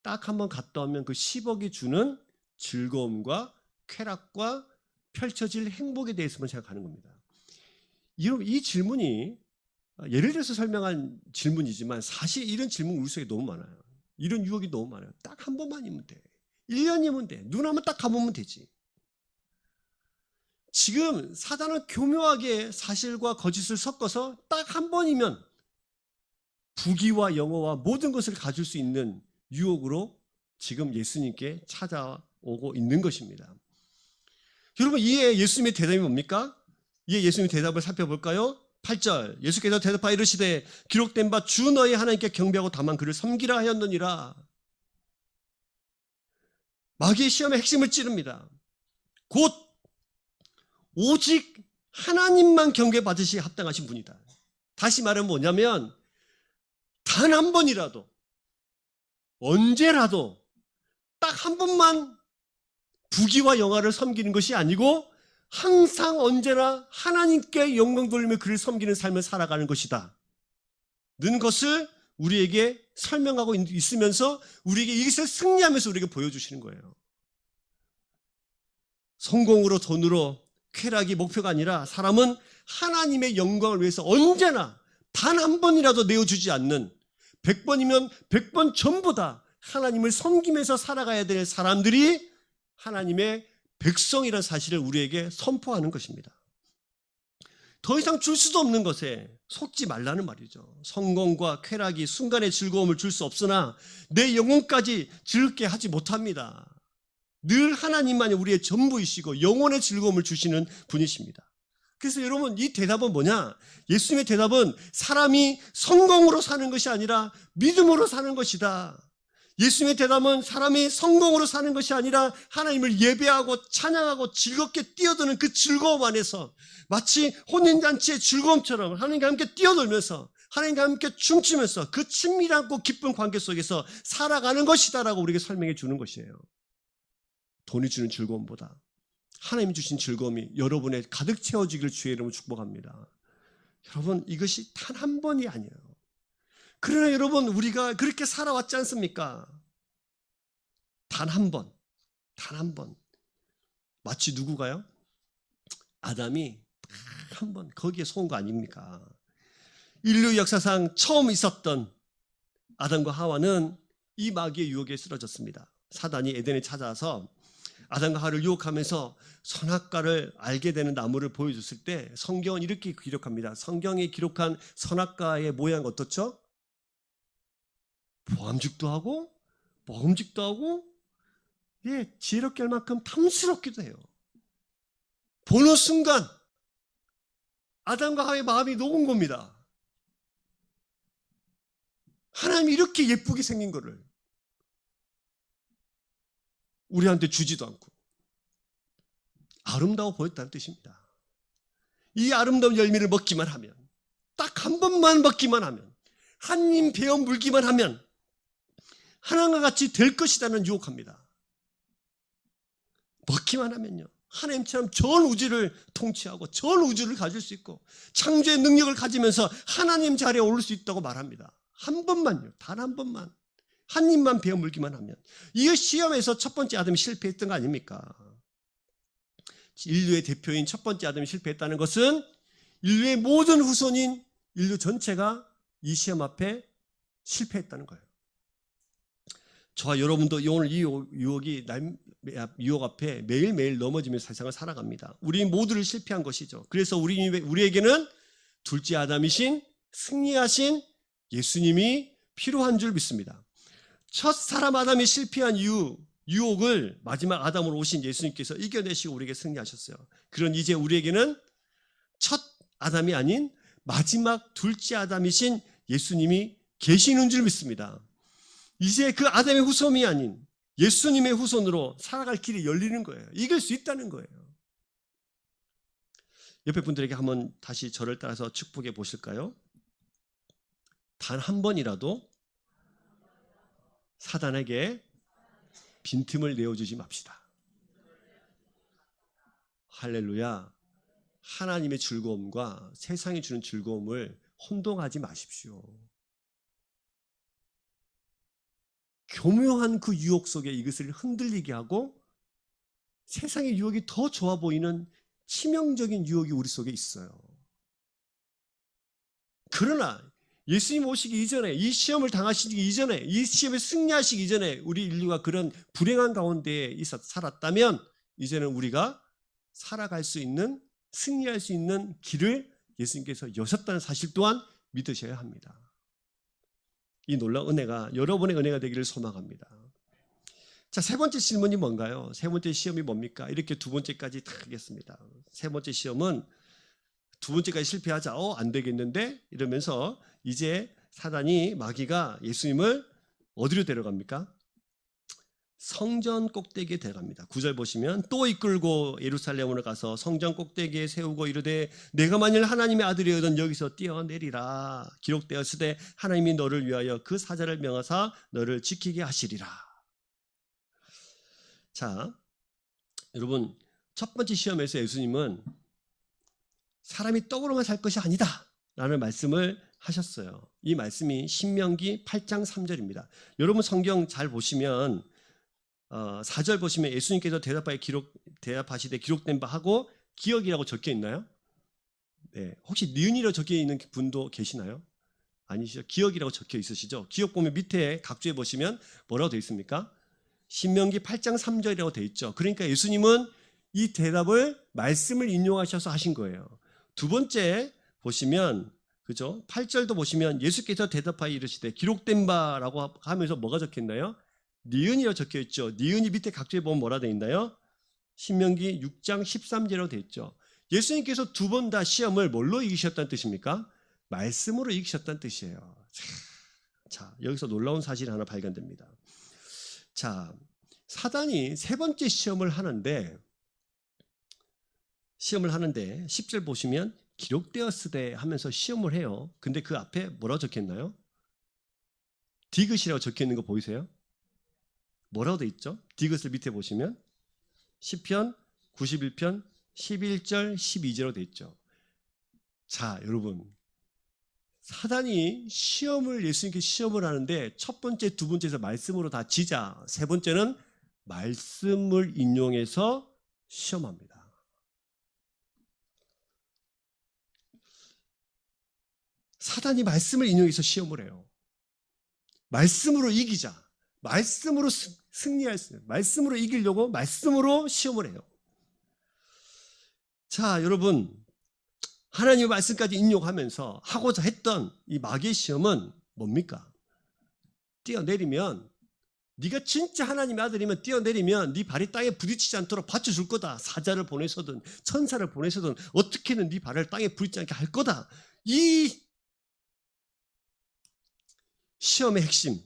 딱 한번 갔다 오면 그 10억이 주는 즐거움과 쾌락과 펼쳐질 행복에 대해서만 생각하는 겁니다. 이 질문이 예를 들어서 설명한 질문이지만 사실 이런 질문 우리 속에 너무 많아요. 이런 유혹이 너무 많아요. 딱 한 번만이면 돼. 1년이면 돼. 눈 한번 딱 감으면 되지. 지금 사단은 교묘하게 사실과 거짓을 섞어서 딱 한 번이면 부귀와 영어와 모든 것을 가질 수 있는 유혹으로 지금 예수님께 찾아오고 있는 것입니다. 여러분 이에 예수님의 대답이 뭡니까? 이에 예수님의 대답을 살펴볼까요? 8절 예수께서 대답하여 이르시되 기록된 바 주 너희 하나님께 경배하고 다만 그를 섬기라 하였느니라. 마귀의 시험의 핵심을 찌릅니다. 곧 오직 하나님만 경배받으시 합당하신 분이다. 다시 말하면 뭐냐면 단 한 번이라도 언제라도 딱 한 번만 부귀와 영화를 섬기는 것이 아니고 항상 언제나 하나님께 영광 돌리며 그를 섬기는 삶을 살아가는 것이다 는 것을 우리에게 설명하고 있으면서 우리에게 이것을 승리하면서 우리에게 보여주시는 거예요. 성공으로 돈으로 쾌락이 목표가 아니라 사람은 하나님의 영광을 위해서 언제나 단 한 번이라도 내어주지 않는 100번이면 100번 전부 다 하나님을 섬기면서 살아가야 될 사람들이 하나님의 백성이라는 사실을 우리에게 선포하는 것입니다. 더 이상 줄 수도 없는 것에 속지 말라는 말이죠. 성공과 쾌락이 순간의 즐거움을 줄 수 없으나 내 영혼까지 즐겁게 하지 못합니다. 늘 하나님만이 우리의 전부이시고 영혼의 즐거움을 주시는 분이십니다. 그래서 여러분 이 대답은 뭐냐? 예수님의 대답은 사람이 성공으로 사는 것이 아니라 믿음으로 사는 것이다. 예수님의 대답은 사람이 성공으로 사는 것이 아니라 하나님을 예배하고 찬양하고 즐겁게 뛰어드는 그 즐거움 안에서 마치 혼인잔치의 즐거움처럼 하나님과 함께 뛰어놀면서 하나님과 함께 춤추면서 그 친밀하고 기쁜 관계 속에서 살아가는 것이다라고 우리에게 설명해 주는 것이에요. 돈이 주는 즐거움보다 하나님이 주신 즐거움이 여러분의 가득 채워지기를 주의 이름으로 축복합니다. 여러분 이것이 단 한 번이 아니에요. 그러나 여러분 우리가 그렇게 살아왔지 않습니까? 단 한 번. 마치 누구가요? 아담이 한 번 거기에 속은 거 아닙니까? 인류 역사상 처음 있었던 아담과 하와는 이 마귀의 유혹에 쓰러졌습니다. 사단이 에덴에 찾아와서 아담과 하와를 유혹하면서 선악과를 알게 되는 나무를 보여줬을 때 성경은 이렇게 기록합니다. 성경이 기록한 선악과의 모양 어떻죠? 보암직도 하고 먹음직도 하고 지혜롭게 할 만큼 탐스럽기도 해요. 보는 순간 아담과 하와의 마음이 녹은 겁니다. 하나님이 이렇게 예쁘게 생긴 거를 우리한테 주지도 않고 아름다워 보였다는 뜻입니다. 이 아름다운 열매를 먹기만 하면, 딱 한 번만 먹기만 하면, 한 입 베어 물기만 하면 하나님과 같이 될 것이라는 유혹합니다. 먹기만 하면요, 하나님처럼 전 우주를 통치하고 전 우주를 가질 수 있고 창조의 능력을 가지면서 하나님 자리에 오를 수 있다고 말합니다. 한 번만요, 단 한 번만, 한 입만 베어 물기만 하면. 이 시험에서 첫 번째 아담이 실패했던 거 아닙니까? 인류의 대표인 첫 번째 아담이 실패했다는 것은 인류의 모든 후손인 인류 전체가 이 시험 앞에 실패했다는 거예요. 저와 여러분도 오늘 이 유혹 앞에 매일매일 넘어지면서 세상을 살아갑니다. 우리 모두를 실패한 것이죠. 그래서 우리에게는 둘째 아담이신 승리하신 예수님이 필요한 줄 믿습니다. 첫 사람 아담이 실패한 유혹을 마지막 아담으로 오신 예수님께서 이겨내시고 우리에게 승리하셨어요. 그런 이제 우리에게는 첫 아담이 아닌 마지막 둘째 아담이신 예수님이 계시는 줄 믿습니다. 이제 그 아담의 후손이 아닌 예수님의 후손으로 살아갈 길이 열리는 거예요. 이길 수 있다는 거예요. 옆에 분들에게 한번 다시 저를 따라서 축복해 보실까요? 단 한 번이라도 사단에게 빈틈을 내어주지 맙시다. 할렐루야. 하나님의 즐거움과 세상이 주는 즐거움을 혼동하지 마십시오. 교묘한 그 유혹 속에 이것을 흔들리게 하고 세상의 유혹이 더 좋아 보이는 치명적인 유혹이 우리 속에 있어요. 그러나 예수님 오시기 이전에, 이 시험을 당하시기 이전에, 이 시험에 승리하시기 이전에 우리 인류가 그런 불행한 가운데에 살았다면 이제는 우리가 살아갈 수 있는, 승리할 수 있는 길을 예수님께서 여셨다는 사실 또한 믿으셔야 합니다. 이 놀라운 은혜가 여러분의 은혜가 되기를 소망합니다. 자, 세 번째 질문이 뭔가요? 세 번째 시험이 뭡니까? 이렇게 두 번째까지 다 하겠습니다. 세 번째 시험은 두 번째까지 실패하자, 안 되겠는데? 이러면서 이제 사단이, 마귀가 예수님을 어디로 데려갑니까? 성전 꼭대기에 데려갑니다. 9절 보시면 또 이끌고 예루살렘으로 가서 성전 꼭대기에 세우고 이르되 내가 만일 하나님의 아들이거든 여기서 뛰어내리라. 기록되었으되 하나님이 너를 위하여 그 사자를 명하사 너를 지키게 하시리라. 자, 여러분, 첫 번째 시험에서 예수님은 사람이 떡으로만 살 것이 아니다 라는 말씀을 하셨어요. 이 말씀이 신명기 8장 3절입니다. 여러분 성경 잘 보시면 4절 보시면 예수님께서 대답하시되 기록된 바 하고 기억이라고 적혀 있나요? 네, 혹시 니은이라고 적혀 있는 분도 계시나요? 아니시죠? 기억이라고 적혀 있으시죠? 기억 보면 밑에 각주에 보시면 뭐라고 되어 있습니까? 신명기 8장 3절이라고 되어 있죠. 그러니까 예수님은 이 대답을 말씀을 인용하셔서 하신 거예요. 두 번째 보시면, 그죠? 8절도 보시면 예수께서 대답하여 이르시되 기록된 바라고 하면서 뭐가 적혀 있나요? 니은이라고 적혀 있죠. 니은이 밑에 각주에 보면 뭐라 되어 있나요? 신명기 6장 13절로 되어 있죠. 예수님께서 두 번 다 시험을 뭘로 이기셨다는 뜻입니까? 말씀으로 이기셨다는 뜻이에요. 자, 여기서 놀라운 사실이 하나 발견됩니다. 자, 사단이 세 번째 시험을 하는데 10절 보시면 기록되었으되 하면서 시험을 해요. 근데 그 앞에 뭐라고 적혀있나요? 디귿이라고 적혀있는 거 보이세요? 뭐라고 돼 있죠? 디귿을 밑에 보시면 시편 91편 11절 12절로 돼 있죠. 자, 여러분, 사단이 예수님께 시험을 하는데 첫 번째, 두 번째에서 말씀으로 다 지자, 세 번째는 말씀을 인용해서 시험합니다. 사단이 말씀을 인용해서 시험을 해요. 말씀으로 이기자, 말씀으로 승리할 수 있어요. 말씀으로 이기려고 말씀으로 시험을 해요. 자, 여러분, 하나님의 말씀까지 인용하면서 하고자 했던 이 마귀의 시험은 뭡니까? 뛰어내리면, 네가 진짜 하나님의 아들이면 뛰어내리면 네 발이 땅에 부딪히지 않도록 받쳐줄 거다. 사자를 보내서든 천사를 보내서든 어떻게든 네 발을 땅에 부딪히지 않게 할 거다. 이 시험의 핵심,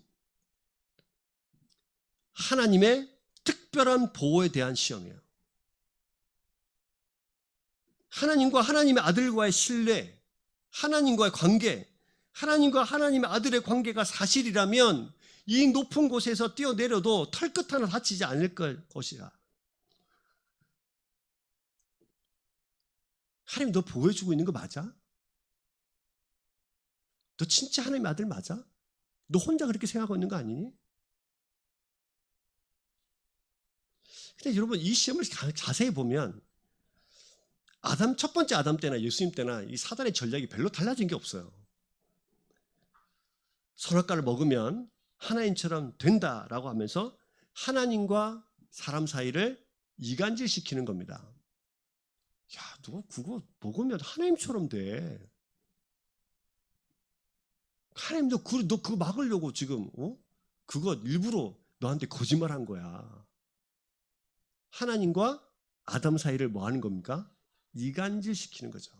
하나님의 특별한 보호에 대한 시험이에요. 하나님과 하나님의 아들과의 신뢰, 하나님과의 관계, 하나님과 하나님의 아들의 관계가 사실이라면 이 높은 곳에서 뛰어내려도 털끝 하나 다치지 않을 것이야. 하나님 너 보호해주고 있는 거 맞아? 너 진짜 하나님의 아들 맞아? 너 혼자 그렇게 생각하고 있는 거 아니니? 근데 여러분 이 시험을 자세히 보면 첫 번째 아담 때나 예수님 때나 이 사단의 전략이 별로 달라진 게 없어요. 선악과를 먹으면 하나님처럼 된다라고 하면서 하나님과 사람 사이를 이간질시키는 겁니다. 야, 너 그거 먹으면 하나님처럼 돼. 하나님 너 그거 막으려고 지금 그거 일부러 너한테 거짓말한 거야. 하나님과 아담 사이를 뭐 하는 겁니까? 이간질시키는 거죠.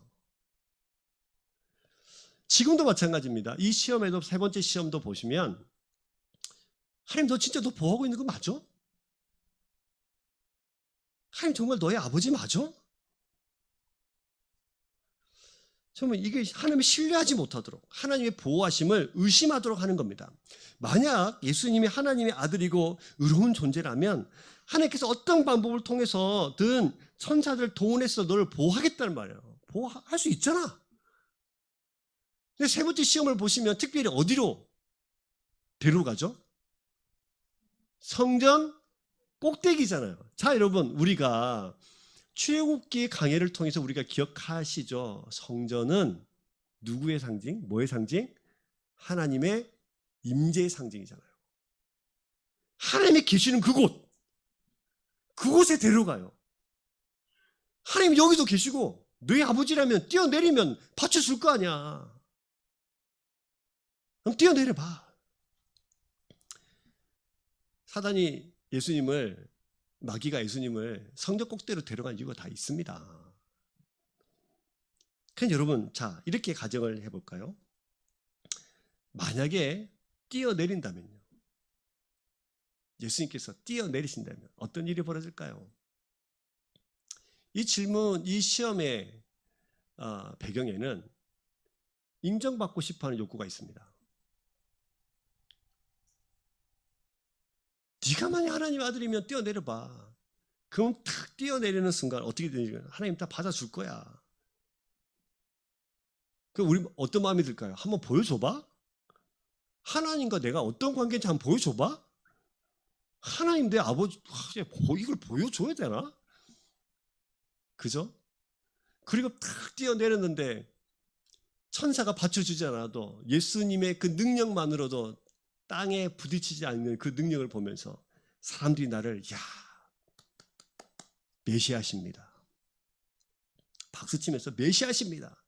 지금도 마찬가지입니다. 이 시험에도 세 번째 시험도 보시면 하나님 너 진짜 너 보호하고 있는 거 맞아? 하나님 정말 너의 아버지 맞아? 정말 이게 하나님을 신뢰하지 못하도록 하나님의 보호하심을 의심하도록 하는 겁니다. 만약 예수님이 하나님의 아들이고 의로운 존재라면 하나님께서 어떤 방법을 통해서든 천사들 동원해서 너를 보호하겠다는 말이에요. 보호할 수 있잖아. 근데 세 번째 시험을 보시면 특별히 어디로 데려가죠? 성전 꼭대기잖아요. 자, 여러분 우리가 출애굽기 강해를 통해서 우리가 기억하시죠? 성전은 누구의 상징? 뭐의 상징? 하나님의 임재의 상징이잖아요. 하나님이 계시는 그곳에 데려가요. 하나님 여기도 계시고 너희 아버지라면 뛰어내리면 받쳐줄 거 아니야. 그럼 뛰어내려봐. 마귀가 예수님을 성전 꼭대로 데려간 이유가 다 있습니다. 그럼 여러분, 자, 이렇게 가정을 해볼까요? 만약에 뛰어내린다면요. 예수님께서 뛰어내리신다면 어떤 일이 벌어질까요? 이 질문, 이 시험의 배경에는 인정받고 싶어하는 욕구가 있습니다. 네가 만약 하나님의 아들이면 뛰어내려봐. 그럼 탁 뛰어내리는 순간 어떻게 되는지 하나님 다 받아줄 거야. 그럼 우리 어떤 마음이 들까요? 한번 보여줘봐. 하나님과 내가 어떤 관계인지 한번 보여줘봐. 하나님 내 아버지 이걸 보여줘야 되나? 그죠? 그리고 탁 뛰어내렸는데 천사가 받쳐주지 않아도 예수님의 그 능력만으로도 땅에 부딪히지 않는 그 능력을 보면서 사람들이 나를 메시아십니다. 박수치면서 메시아십니다.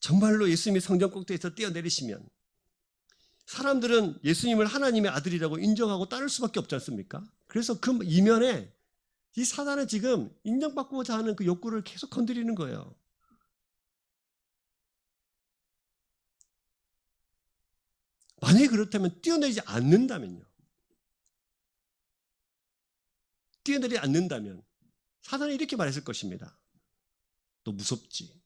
정말로 예수님이 성전 꼭대기에서 뛰어내리시면 사람들은 예수님을 하나님의 아들이라고 인정하고 따를 수밖에 없지 않습니까? 그래서 그 이면에 이 사단은 지금 인정받고자 하는 그 욕구를 계속 건드리는 거예요. 만약에 그렇다면 뛰어내리지 않는다면요. 뛰어내리지 않는다면 사단이 이렇게 말했을 것입니다. 너 무섭지?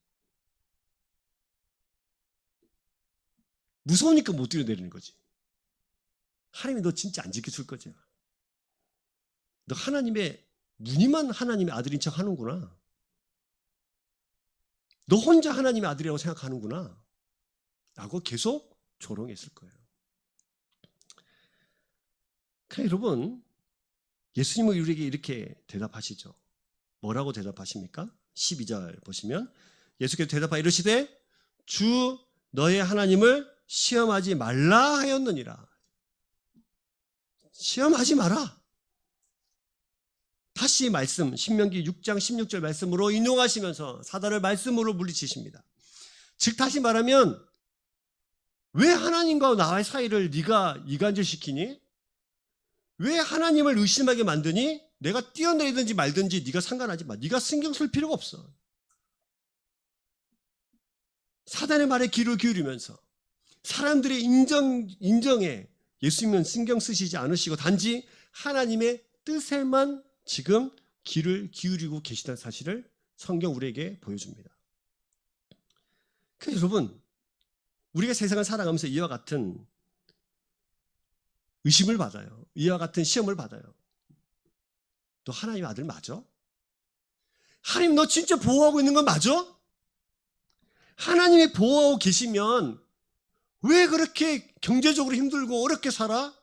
무서우니까 못 뛰어내리는 거지. 하나님이 너 진짜 안 지켜줄 거지. 너 무늬만 하나님의 아들인 척 하는구나. 너 혼자 하나님의 아들이라고 생각하는구나. 라고 계속 조롱했을 거예요. 그러니까 여러분, 예수님은 우리에게 이렇게 대답하시죠. 뭐라고 대답하십니까? 12절 보시면 예수께서 대답하여 이르시되 주 너의 하나님을 시험하지 말라 하였느니라. 시험하지 마라. 다시 말씀, 신명기 6장 16절 말씀으로 인용하시면서 사단을 말씀으로 물리치십니다. 즉 다시 말하면 왜 하나님과 나의 사이를 네가 이간질시키니? 왜 하나님을 의심하게 만드니? 내가 뛰어내리든지 말든지 네가 상관하지 마. 네가 신경 쓸 필요가 없어. 사단의 말에 귀를 기울이면서 사람들의 인정에 예수님은 신경 쓰시지 않으시고 단지 하나님의 뜻에만 지금 귀를 기울이고 계시다는 사실을 성경 우리에게 보여줍니다. 그래서 여러분, 우리가 세상을 살아가면서 이와 같은 의심을 받아요. 이와 같은 시험을 받아요. 너 하나님의 아들 맞아? 하나님 너 진짜 보호하고 있는 건 맞아? 하나님이 보호하고 계시면 왜 그렇게 경제적으로 힘들고 어렵게 살아?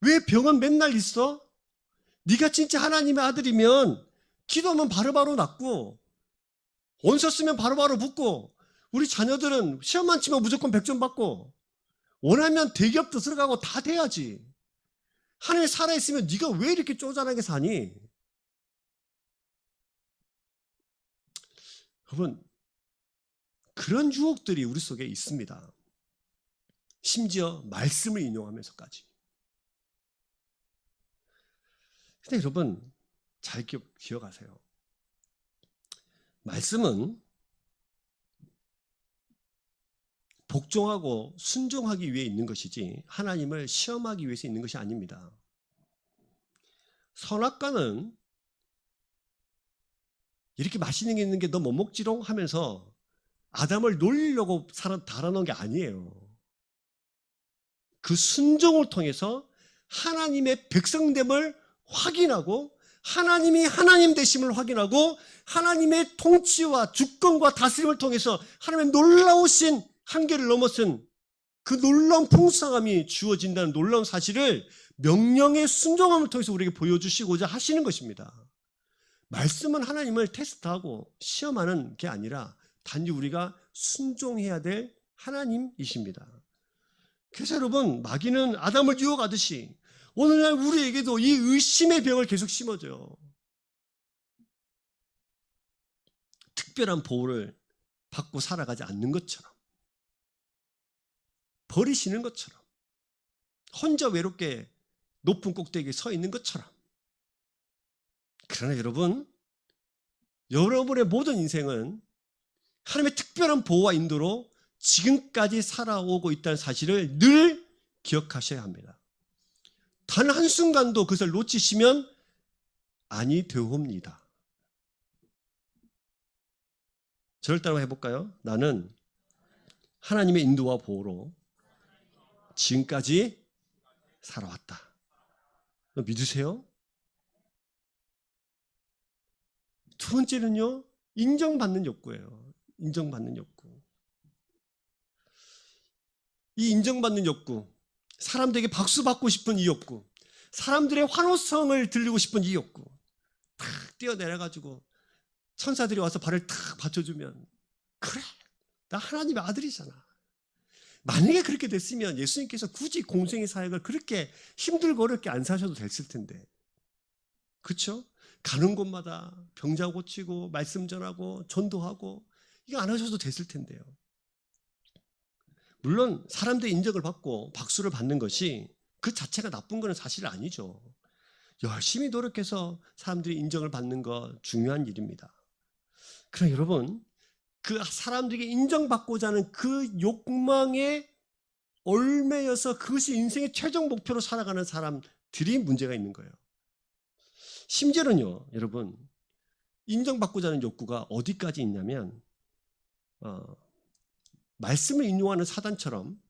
왜 병원 맨날 있어? 네가 진짜 하나님의 아들이면 기도하면 바로바로 낫고 원서 쓰면 바로바로 붙고 우리 자녀들은 시험만 치면 무조건 100점 받고 원하면 대기업도 들어가고 다 돼야지. 하나님이 살아있으면 네가 왜 이렇게 쪼잔하게 사니? 여러분, 그런 유혹들이 우리 속에 있습니다. 심지어 말씀을 인용하면서까지. 근데 여러분, 잘 기억하세요. 말씀은 복종하고 순종하기 위해 있는 것이지 하나님을 시험하기 위해서 있는 것이 아닙니다. 선악과는 이렇게 맛있는 게 있는 게 너 못 먹지롱 하면서 아담을 놀리려고 달아놓은 게 아니에요. 그 순종을 통해서 하나님의 백성됨을 확인하고 하나님이 하나님 되심을 확인하고 하나님의 통치와 주권과 다스림을 통해서 하나님의 놀라우신 한계를 넘어선 그 놀라운 풍성함이 주어진다는 놀라운 사실을 명령의 순종함을 통해서 우리에게 보여주시고자 하시는 것입니다. 말씀은 하나님을 테스트하고 시험하는 게 아니라 단지 우리가 순종해야 될 하나님이십니다. 그래서 여러분, 마귀는 아담을 유혹하듯이 오늘날 우리에게도 이 의심의 병을 계속 심어줘요. 특별한 보호를 받고 살아가지 않는 것처럼, 버리시는 것처럼, 혼자 외롭게 높은 꼭대기에 서 있는 것처럼. 그러나 여러분의 모든 인생은 하나님의 특별한 보호와 인도로 지금까지 살아오고 있다는 사실을 늘 기억하셔야 합니다. 단 한순간도 그것을 놓치시면 아니 되옵니다. 저를 따라 해볼까요? 나는 하나님의 인도와 보호로 지금까지 살아왔다. 믿으세요? 두 번째는요, 인정받는 욕구예요. 인정받는 욕구. 이 인정받는 욕구, 사람들에게 박수 받고 싶은 이 욕구, 사람들의 환호성을 들리고 싶은 이 욕구, 탁 뛰어내려가지고 천사들이 와서 발을 탁 받쳐주면, 그래, 나 하나님의 아들이잖아. 만약에 그렇게 됐으면 예수님께서 굳이 공생의 사역을 그렇게 힘들고 어렵게 안 사셔도 됐을 텐데, 그렇죠? 가는 곳마다 병자 고치고 말씀 전하고 전도하고 이거 안 하셔도 됐을 텐데요. 물론 사람들의 인정을 받고 박수를 받는 것이 그 자체가 나쁜 건 사실 아니죠. 열심히 노력해서 사람들이 인정을 받는 거 중요한 일입니다. 그러나 여러분, 그 사람들에게 인정받고자 하는 그 욕망에 얽매여서 그것이 인생의 최종 목표로 살아가는 사람들이 문제가 있는 거예요. 심지어는요, 여러분, 인정받고자 하는 욕구가 어디까지 있냐면 말씀을 인용하는 사단처럼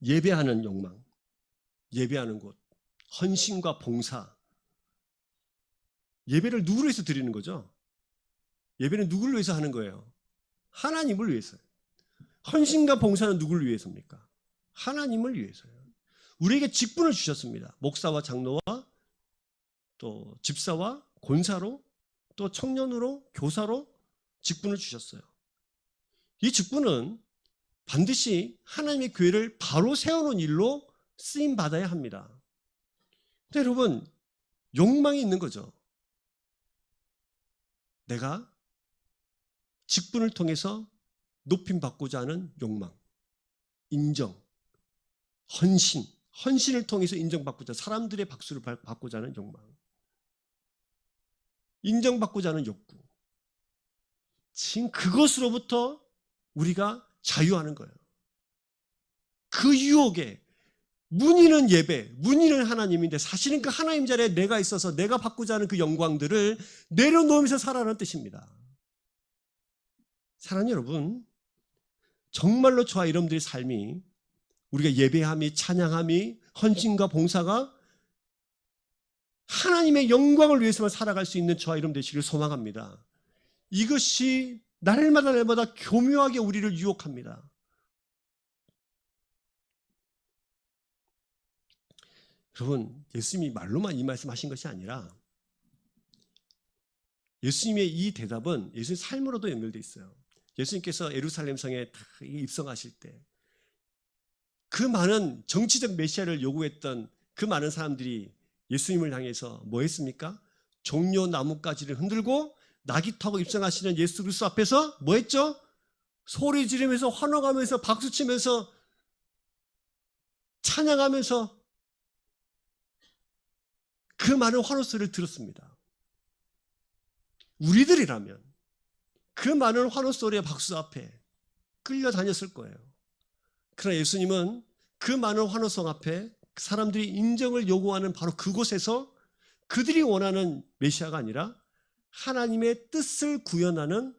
예배하는 욕망, 예배하는 곳, 헌신과 봉사. 예배를 누구를 위해서 드리는 거죠? 예배는 누구를 위해서 하는 거예요? 하나님을 위해서요. 헌신과 봉사는 누구를 위해서입니까? 하나님을 위해서요. 우리에게 직분을 주셨습니다. 목사와 장로와 또 집사와 권사로 또 청년으로 교사로 직분을 주셨어요. 이 직분은 반드시 하나님의 교회를 바로 세우는 일로 쓰임받아야 합니다. 근데 여러분, 욕망이 있는 거죠. 내가 직분을 통해서 높임 받고자 하는 욕망, 인정, 헌신을 통해서 인정받고자, 사람들의 박수를 받고자 하는 욕망, 인정받고자 하는 욕구. 지금 그것으로부터 우리가 자유하는 거예요. 그 유혹에 문의는 예배, 문의는 하나님인데 사실은 그 하나님 자리에 내가 있어서 내가 받고자 하는 그 영광들을 내려놓으면서 살아라는 뜻입니다. 사랑하는 여러분, 정말로 저와 여러분들의 삶이, 우리가 예배함이, 찬양함이, 헌신과 봉사가 하나님의 영광을 위해서만 살아갈 수 있는 저와 여러분 되시기를 소망합니다. 이것이 날마다 교묘하게 우리를 유혹합니다. 여러분, 예수님이 말로만 이 말씀하신 것이 아니라 예수님의 이 대답은 예수님 삶으로도 연결되어 있어요. 예수님께서 예루살렘 성에 입성하실 때 그 많은 정치적 메시아를 요구했던 그 많은 사람들이 예수님을 향해서 뭐 했습니까? 종려 나뭇가지를 흔들고 낙이 타고 입성하시는 예수 그리스도 앞에서 뭐 했죠? 소리 지르면서 환호하면서 박수치면서 찬양하면서 그 많은 환호 소리를 들었습니다. 우리들이라면 그 많은 환호 소리의 박수 앞에 끌려다녔을 거예요. 그러나 예수님은 그 많은 환호성 앞에 사람들이 인정을 요구하는 바로 그곳에서 그들이 원하는 메시아가 아니라 하나님의 뜻을 구현하는,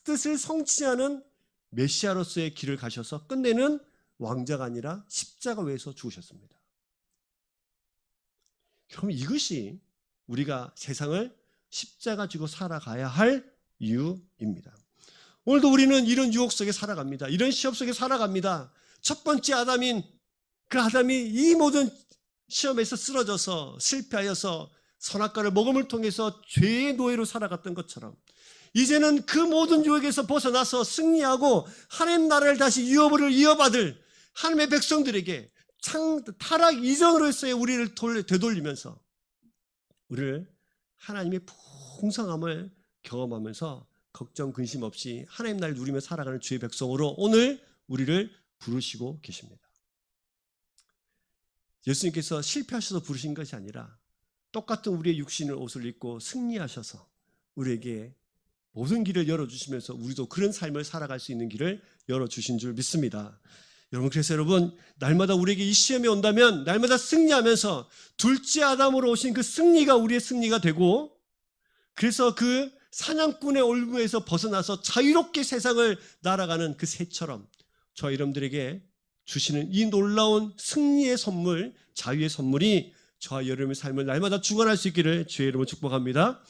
뜻을 성취하는 메시아로서의 길을 가셔서 끝내는 왕자가 아니라 십자가 위에서 죽으셨습니다. 그럼 이것이 우리가 세상을 십자가 지고 살아가야 할 이유입니다. 오늘도 우리는 이런 유혹 속에 살아갑니다. 이런 시험 속에 살아갑니다. 첫 번째 아담인 그 아담이 이 모든 시험에서 쓰러져서 실패하여서 선악과를 먹음을 통해서 죄의 노예로 살아갔던 것처럼 이제는 그 모든 유혹에서 벗어나서 승리하고 하나님 나라를 다시 이어받을 하나님의 백성들에게 타락 이전으로서의 우리를 되돌리면서 우리를 하나님의 풍성함을 경험하면서 걱정 근심 없이 하나님 나라를 누리며 살아가는 주의 백성으로 오늘 우리를 부르시고 계십니다. 예수님께서 실패하셔서 부르신 것이 아니라 똑같은 우리의 육신의 옷을 입고 승리하셔서 우리에게 모든 길을 열어주시면서 우리도 그런 삶을 살아갈 수 있는 길을 열어주신 줄 믿습니다. 여러분, 그래서 여러분, 날마다 우리에게 이 시험이 온다면 날마다 승리하면서 둘째 아담으로 오신 그 승리가 우리의 승리가 되고, 그래서 그 사냥꾼의 올무에서 벗어나서 자유롭게 세상을 날아가는 그 새처럼 저와 여러분들에게 주시는 이 놀라운 승리의 선물, 자유의 선물이 저와 여러분의 삶을 날마다 주관할 수 있기를 주의 이름으로 축복합니다.